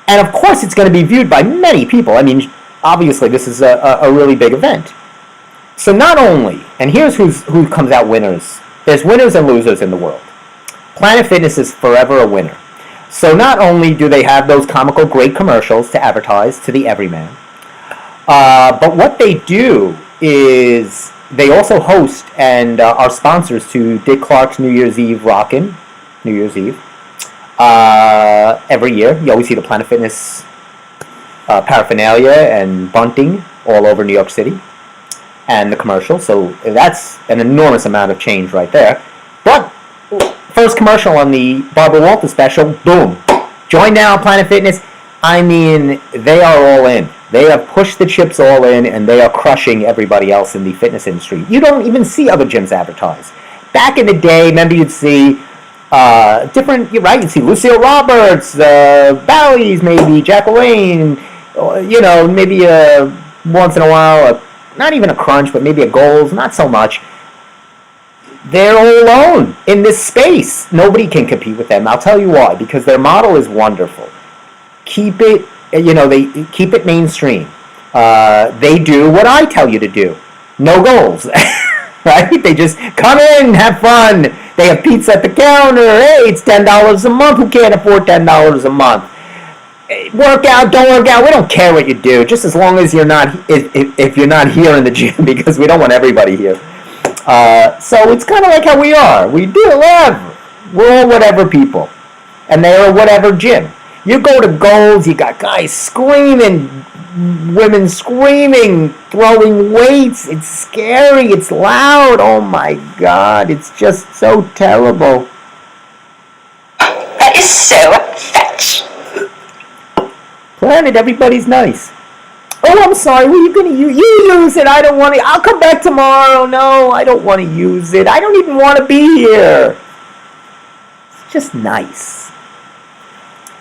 And of course it's going to be viewed by many people. I mean, obviously this is a really big event. So not only, and here's who comes out winners. There's winners and losers in the world. Planet Fitness is forever a winner. So not only do they have those comical great commercials to advertise to the everyman, but what they do is they also host and are sponsors to Dick Clark's New Year's Eve Rockin', New Year's Eve. Every year, you always see the Planet Fitness paraphernalia and bunting all over New York City, and the commercial. So that's an enormous amount of change right there. But first commercial on the Barbara Walters special, boom! Join now, Planet Fitness. I mean, they are all in. They have pushed the chips all in, and they are crushing everybody else in the fitness industry. You don't even see other gyms advertised. Back in the day, remember you'd see different, you're right, you'd see Lucille Roberts, Bally's maybe, Jack LaLanne, maybe once in a while, not even a crunch, but maybe a goals, not so much. They're all alone in this space. Nobody can compete with them. I'll tell you why. Because their model is wonderful. Keep it, they keep it mainstream. They do what I tell you to do. No goals, right? They just come in, have fun. They have pizza at the counter. Hey, it's $10 a month. Who can't afford $10 a month? Work out, don't work out. We don't care what you do, just as long as you're not if you're not here in the gym, because we don't want everybody here. So it's kind of like how we are. We do whatever. We're all whatever people, and they're a whatever gym. You go to Gold's, you got guys screaming, women screaming, throwing weights. It's scary. It's loud. Oh my God! It's just so terrible. That is so fetch. Planet, everybody's nice. Oh, I'm sorry. What are you gonna use? You use it. I don't want to. I'll come back tomorrow. No, I don't want to use it. I don't even want to be here. It's just nice.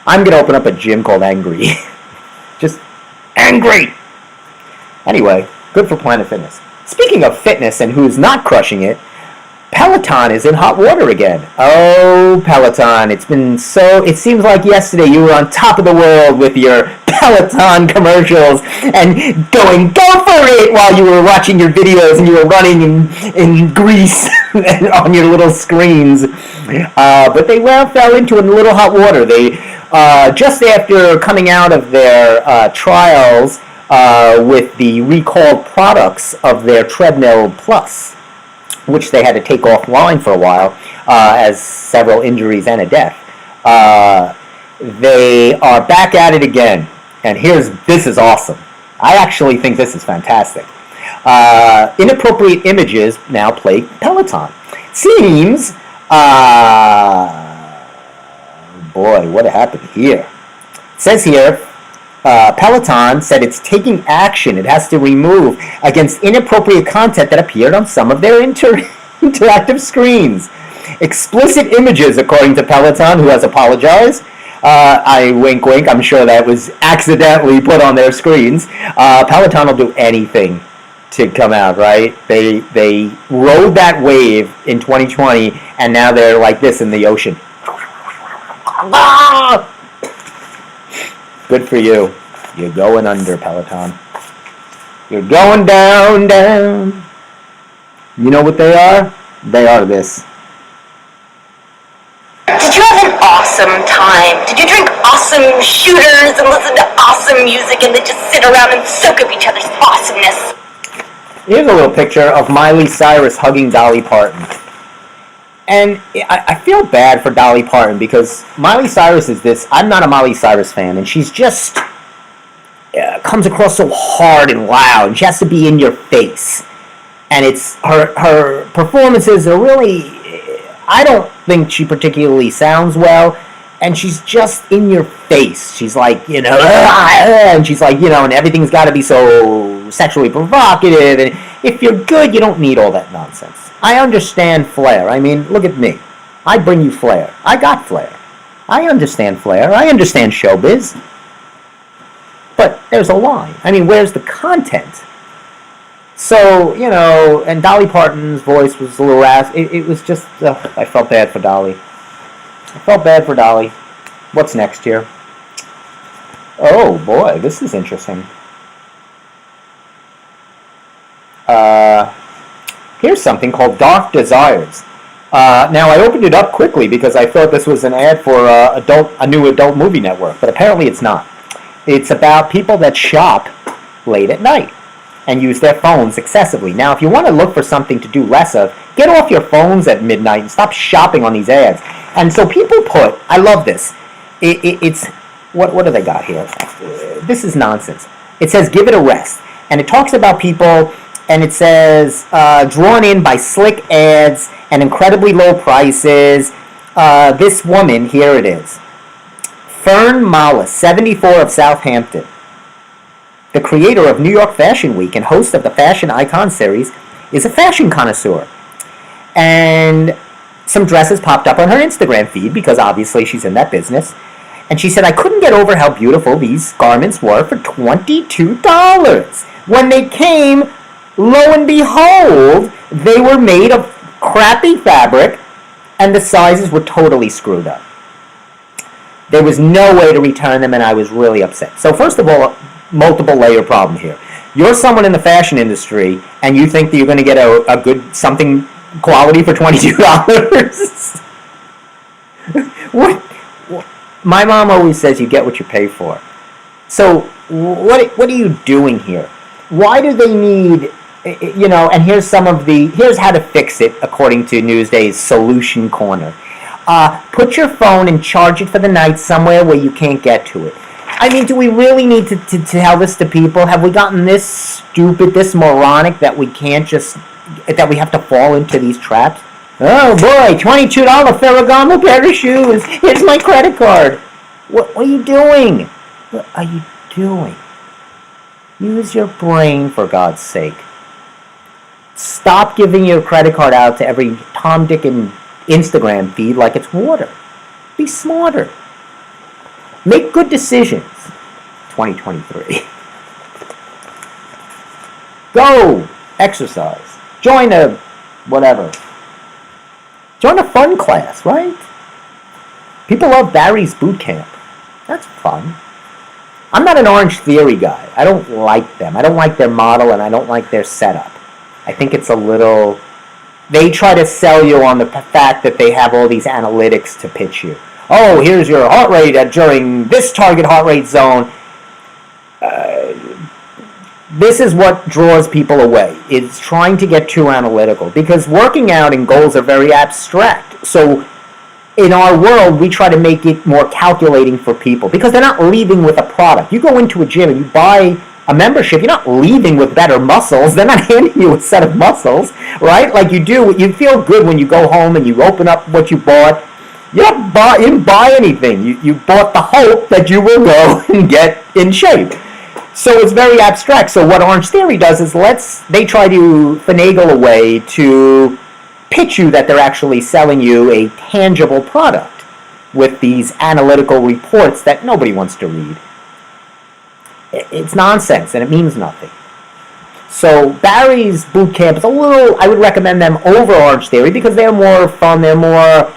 I'm gonna open up a gym called Angry. Just angry. Anyway, good for Planet Fitness. Speaking of fitness and who's not crushing it, Peloton is in hot water again. Oh, Peloton. It seems like yesterday you were on top of the world with your Peloton commercials and going, go for it, while you were watching your videos and you were running in grease on your little screens. But they fell into a little hot water. They, just after coming out of their trials with the recalled products of their Treadmill Plus, which they had to take offline for a while, as several injuries and a death. They are back at it again. And this is awesome. I actually think this is fantastic. Inappropriate images now plague Peloton. Seems, boy, what happened here? It says here, Peloton said it's taking action. It has to remove against inappropriate content that appeared on some of their interactive screens. Explicit images, according to Peloton, who has apologized. I wink, wink. I'm sure that was accidentally put on their screens. Peloton will do anything to come out, right? They rode that wave in 2020, and now they're like this in the ocean. Ah! Good for you. You're going under, Peloton. You're going down, down. You know what they are? They are this. Did you have an awesome time? Did you drink awesome shooters and listen to awesome music and then just sit around and soak up each other's awesomeness? Here's a little picture of Miley Cyrus hugging Dolly Parton. And I feel bad for Dolly Parton because Miley Cyrus is this. I'm not a Miley Cyrus fan, and she's just comes across so hard and loud, and she has to be in your face. And it's her performances are really, I don't think she particularly sounds well, and she's just in your face. She's like, and she's like, and everything's got to be so sexually provocative, and if you're good, you don't need all that nonsense. I understand flair. I mean, look at me. I bring you flair. I got flair. I understand flair. I understand showbiz. But there's a line. I mean, where's the content? So, and Dolly Parton's voice was a little it was just, I felt bad for Dolly. I felt bad for Dolly. What's next here? Oh, boy, this is interesting. Here's something called Dark Desires. Now, I opened it up quickly because I thought this was an ad for a new adult movie network, but apparently it's not. It's about people that shop late at night and use their phones excessively. Now, if you want to look for something to do less of, get off your phones at midnight and stop shopping on these ads. And so people I love this. It's, what do they got here? This is nonsense. It says, give it a rest. And it talks about people, and it says, drawn in by slick ads and incredibly low prices. This woman, here it is. Fern Mallis, 74, of Southampton. The creator of New York Fashion Week and host of the Fashion Icon series, is a fashion connoisseur. And some dresses popped up on her Instagram feed because obviously she's in that business. And she said, I couldn't couldn't get over how beautiful these garments were for $22. When they came, lo and behold, they were made of crappy fabric and the sizes were totally screwed up. There was no way to return them and I was really upset. So first of all, multiple layer problem here. You're someone in the fashion industry and you think that you're going to get a good something quality for $22? What? My mom always says you get what you pay for. So what are you doing here? Why do they need, and here's how to fix it according to Newsday's Solution Corner. Put your phone and charge it for the night somewhere where you can't get to it. I mean, do we really need to tell this to people? Have we gotten this stupid, this moronic that we we have to fall into these traps? Oh boy, $22 Ferragamo pair of shoes. Here's my credit card. What are you doing? What are you doing? Use your brain, for God's sake. Stop giving your credit card out to every Tom, Dick, and Instagram feed like it's water. Be smarter. Make good decisions. 2023. Go exercise. Join a whatever. Join a fun class, right? People love Barry's boot camp. That's fun. I'm not an Orange Theory guy. I don't like them. I don't like their model and I don't like their setup. I think it's a little... They try to sell you on the fact that they have all these analytics to pitch you. Oh, here's your heart rate during this target heart rate zone. This is what draws people away. It's trying to get too analytical because working out and goals are very abstract. So in our world, we try to make it more calculating for people because they're not leaving with a product. You go into a gym and you buy a membership, you're not leaving with better muscles. They're not handing you a set of muscles, right? Like you do, you feel good when you go home and you open up what you bought. You didn't buy anything. You bought the hope that you will go and get in shape. So it's very abstract. So what Orange Theory does is they try to finagle a way to pitch you that they're actually selling you a tangible product with these analytical reports that nobody wants to read. It's nonsense and it means nothing. So Barry's boot camp is I would recommend them over Orange Theory because they're more fun, they're more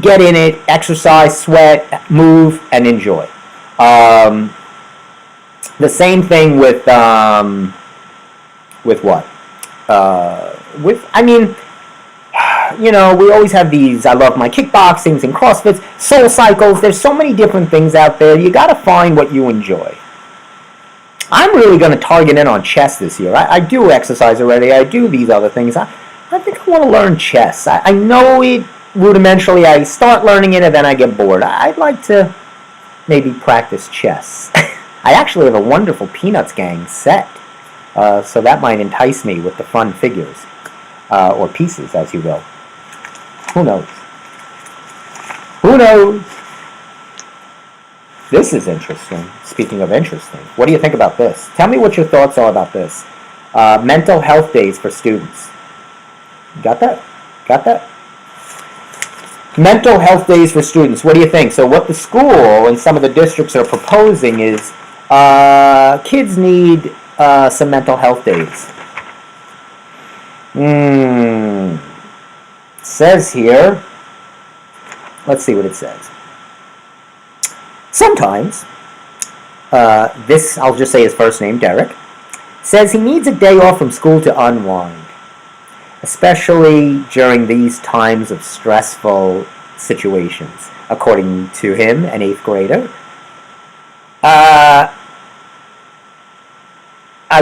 get in it, exercise, sweat, move, and enjoy. The same thing with what? We always have these, I love my kickboxings and CrossFits, Soul Cycles, there's so many different things out there, you gotta find what you enjoy. I'm really going to target in on chess this year. I do exercise already, I do these other things. I think I want to learn chess. I know it rudimentarily, I start learning it and then I get bored. I'd like to maybe practice chess. I actually have a wonderful Peanuts Gang set, so that might entice me with the fun figures, or pieces, as you will. Who knows? Who knows? This is interesting. Speaking of interesting, what do you think about this? Tell me what your thoughts are about this. Mental health days for students. Got that? Got that? Mental health days for students. What do you think? So what the school and some of the districts are proposing is kids need some mental health days. It says here, let's see what it says. Sometimes, this, I'll just say his first name, Derek, says he needs a day off from school to unwind, especially during these times of stressful situations, according to him, an 8th grader. I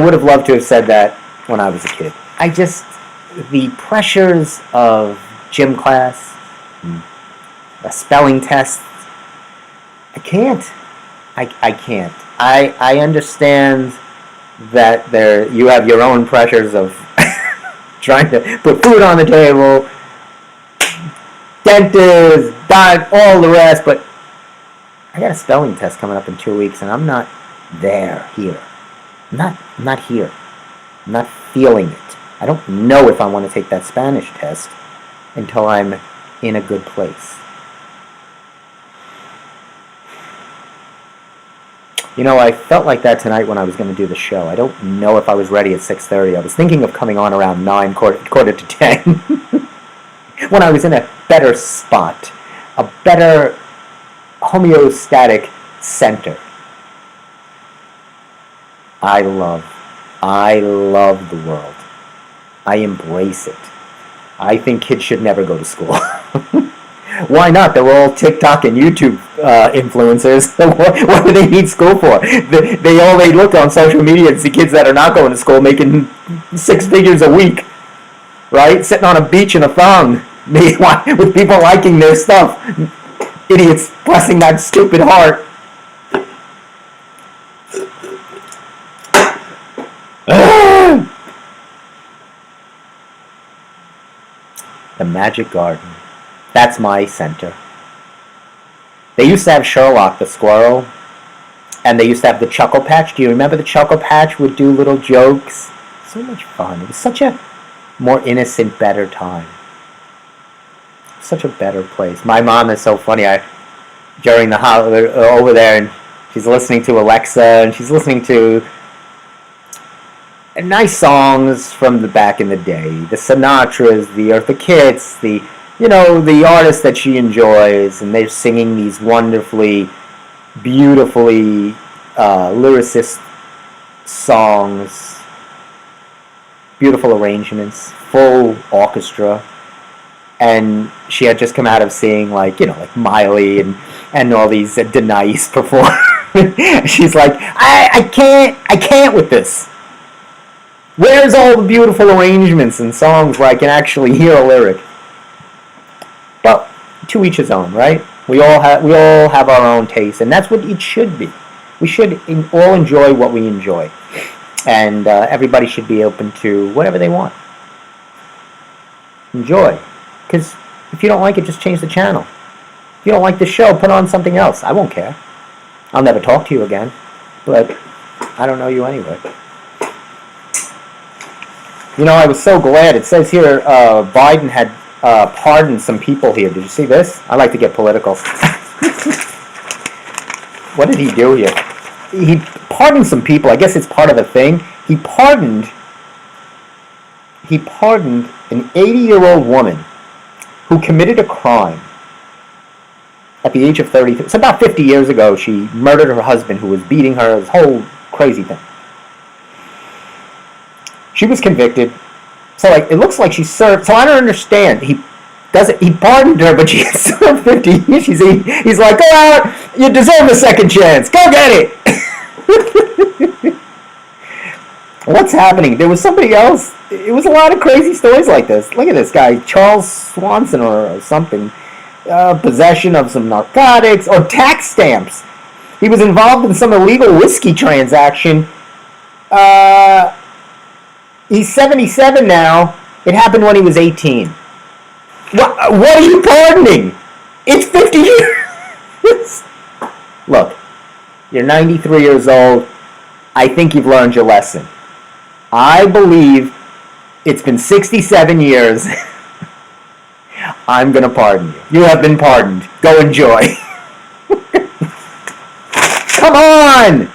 would have loved to have said that when I was a kid. The pressures of gym class, a spelling test, I can't. I can't. I understand that you have your own pressures of trying to put food on the table, dentist, diet, all the rest, but I got a spelling test coming up in 2 weeks and I'm not here. I'm not here. I'm not feeling it. I don't know if I want to take that Spanish test until I'm in a good place. I felt like that tonight when I was going to do the show. I don't know if I was ready at 6:30. I was thinking of coming on around 9, quarter to 10, when I was in a better spot, a better homeostatic center. I love the world. I embrace it. I think kids should never go to school. Why not? They're all TikTok and YouTube influencers. What do they need school for? They look on social media and see kids that are not going to school making 6 figures a week, right? Sitting on a beach in a thong with people liking their stuff. Idiots blessing that stupid heart. The Magic Garden. That's my center. They used to have Sherlock the squirrel, and they used to have the Chuckle Patch. Do you remember the Chuckle Patch would do little jokes? So much fun. It was such a more innocent, better time. Such a better place. My mom is so funny. During the holiday over there, and she's listening to Alexa, and she's listening to nice songs from the back in the day, the Sinatras, the Eartha Kitts, the artists that she enjoys, and they're singing these wonderfully, beautifully lyricist songs, beautiful arrangements, full orchestra, and she had just come out of seeing like Miley and all these Denise perform. She's like, I can't with this. Where's all the beautiful arrangements and songs where I can actually hear a lyric? But to each his own, right? We all have our own taste, and that's what it should be. We should all enjoy what we enjoy, and everybody should be open to whatever they want. Enjoy, because if you don't like it, just change the channel. If you don't like the show, put on something else. I won't care. I'll never talk to you again, but I don't know you anyway. I was so glad. It says here Biden had pardoned some people here. Did you see this? I like to get political. What did he do here? He pardoned some people. I guess it's part of the thing. He pardoned an 80-year-old woman who committed a crime at the age of 33. It's about 50 years ago. She murdered her husband who was beating her. This whole crazy thing. She was convicted. So it looks like she served. So I don't understand. He pardoned her, but she served 50 years. He's like, go out. You deserve a second chance. Go get it. What's happening? There was somebody else. It was a lot of crazy stories like this. Look at this guy, Charles Swanson or something. Possession of some narcotics or tax stamps. He was involved in some illegal whiskey transaction. He's 77 now. It happened when he was 18. What are you pardoning? It's 50 years. Look, you're 93 years old. I think you've learned your lesson. I believe it's been 67 years. I'm going to pardon you. You have been pardoned. Go enjoy. Come on!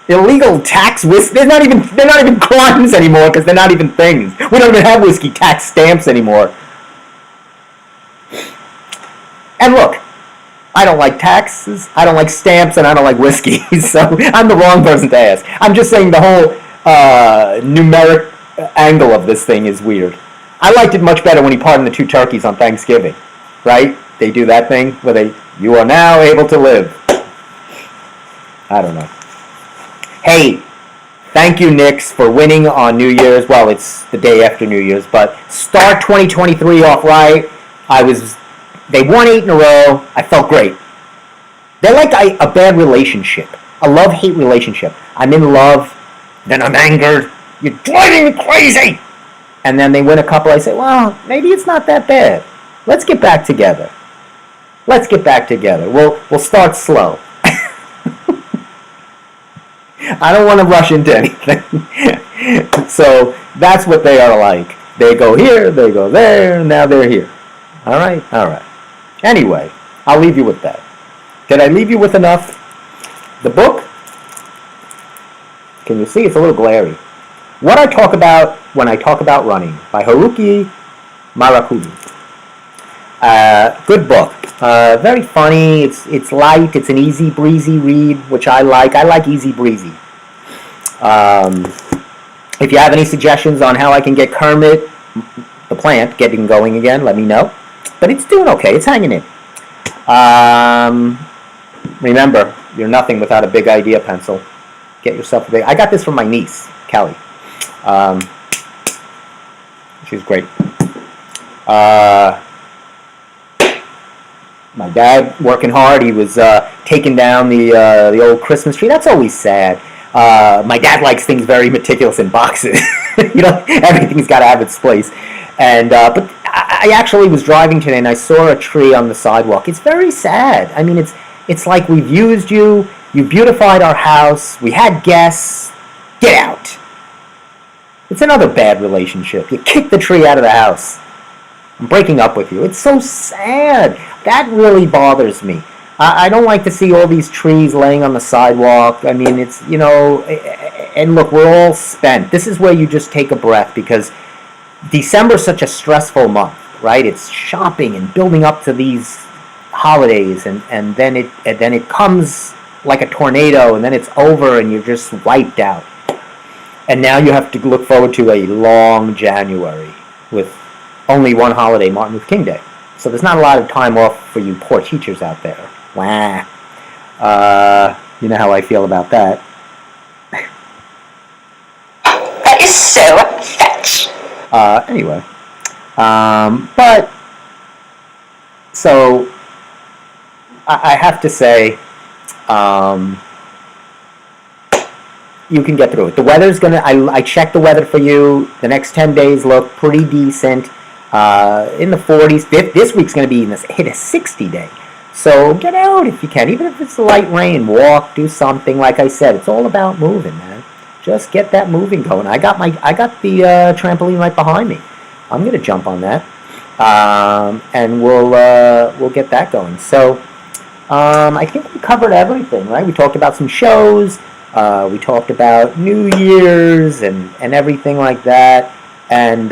Illegal tax whiskey. They're not even crimes anymore because they're not even things. We don't even have whiskey tax stamps anymore. And look, I don't like taxes, I don't like stamps, and I don't like whiskey. So I'm the wrong person to ask. I'm just saying the whole numeric angle of this thing is weird. I liked it much better when he pardoned the 2 turkeys on Thanksgiving. Right? They do that thing where you are now able to live. I don't know. Hey, thank you, Knicks, for winning on New Year's. Well, it's the day after New Year's, but start 2023 off right. They won 8 in a row. I felt great. They're like a bad relationship, a love-hate relationship. I'm in love, then I'm angered. You're driving me crazy. And then they win a couple. I say, well, maybe it's not that bad. Let's get back together. We'll start slow. I don't want to rush into anything. So that's what they are like. They go here, they go there, and now they're here. All right. Anyway, I'll leave you with that. Did I leave you with enough? The book, can you see? It's a little glary. What I talk about when I talk about running, by Haruki Murakami. Good book. Very funny. It's light. It's an easy breezy read, which I like. I like easy breezy. If you have any suggestions on how I can get Kermit, the plant, getting going again, let me know. But it's doing okay. It's hanging in. Remember, you're nothing without a big idea pencil. Get yourself a big... I got this from my niece, Kelly. She's great. My dad working hard. He was taking down the old Christmas tree. That's always sad. My dad likes things very meticulous in boxes. Everything's got to have its place. And but I actually was driving today and I saw a tree on the sidewalk. It's very sad. I mean, it's like we've used you. You beautified our house. We had guests. Get out. It's another bad relationship. You kick the tree out of the house. I'm breaking up with you. It's so sad. That really bothers me. I don't like to see all these trees laying on the sidewalk. I mean, it's, and look, we're all spent. This is where you just take a breath because December's such a stressful month, right? It's shopping and building up to these holidays, and then it comes like a tornado, and then it's over, and you're just wiped out. And now you have to look forward to a long January with only one holiday, Martin Luther King Day. So there's not a lot of time off for you poor teachers out there. Wah. You know how I feel about that. That is so fetch. Anyway. But, so, I have to say, you can get through it. The weather's gonna, I checked the weather for you. The next 10 days look pretty decent. In the 40s. This week's gonna be hit a 60 day. So get out if you can. Even if it's light rain, walk, do something. Like I said, it's all about moving, man. Just get that moving going. I got the trampoline right behind me. I'm gonna jump on that. And we'll get that going. So I think we covered everything, right? We talked about some shows. We talked about New Year's and everything like that. And,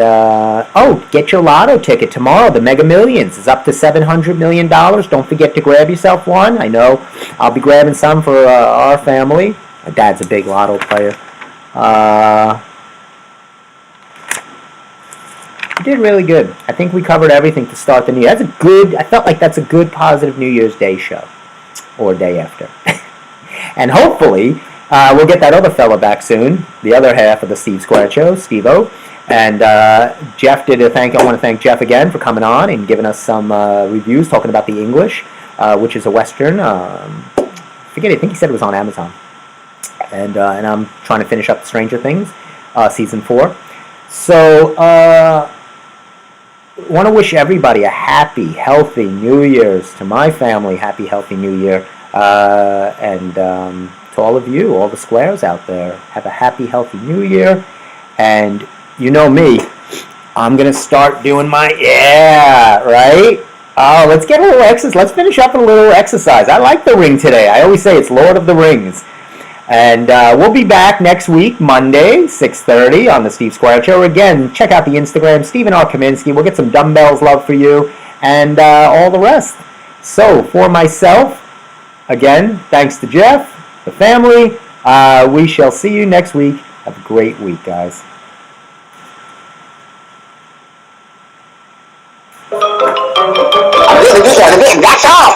get your lotto ticket tomorrow. The Mega Millions is up to $700 million. Don't forget to grab yourself one. I know I'll be grabbing some for our family. My dad's a big lotto player. We did really good. I think we covered everything to start the new year. I felt like that's a good, positive New Year's Day show. Or day after. And hopefully, we'll get that other fella back soon. The other half of the Steve Square Show, Steve-O. And Jeff I want to thank Jeff again for coming on and giving us some reviews, talking about The English, which is a Western. I think he said it was on Amazon. And I'm trying to finish up Stranger Things, Season 4. So, want to wish everybody a happy, healthy New Year's. To my family, happy, healthy New Year. And to all of you, all the squares out there, have a happy, healthy New Year. And you know me, I'm going to start doing right? Oh, let's get a little exercise. Let's finish up with a little exercise. I like the ring today. I always say it's Lord of the Rings. And we'll be back next week, Monday, 6:30 on the Steve Squire Show. Again, check out the Instagram, Stephen R. Kaminsky. We'll get some dumbbells love for you and all the rest. So, for myself, again, thanks to Jeff, the family. We shall see you next week. Have a great week, guys. That's all.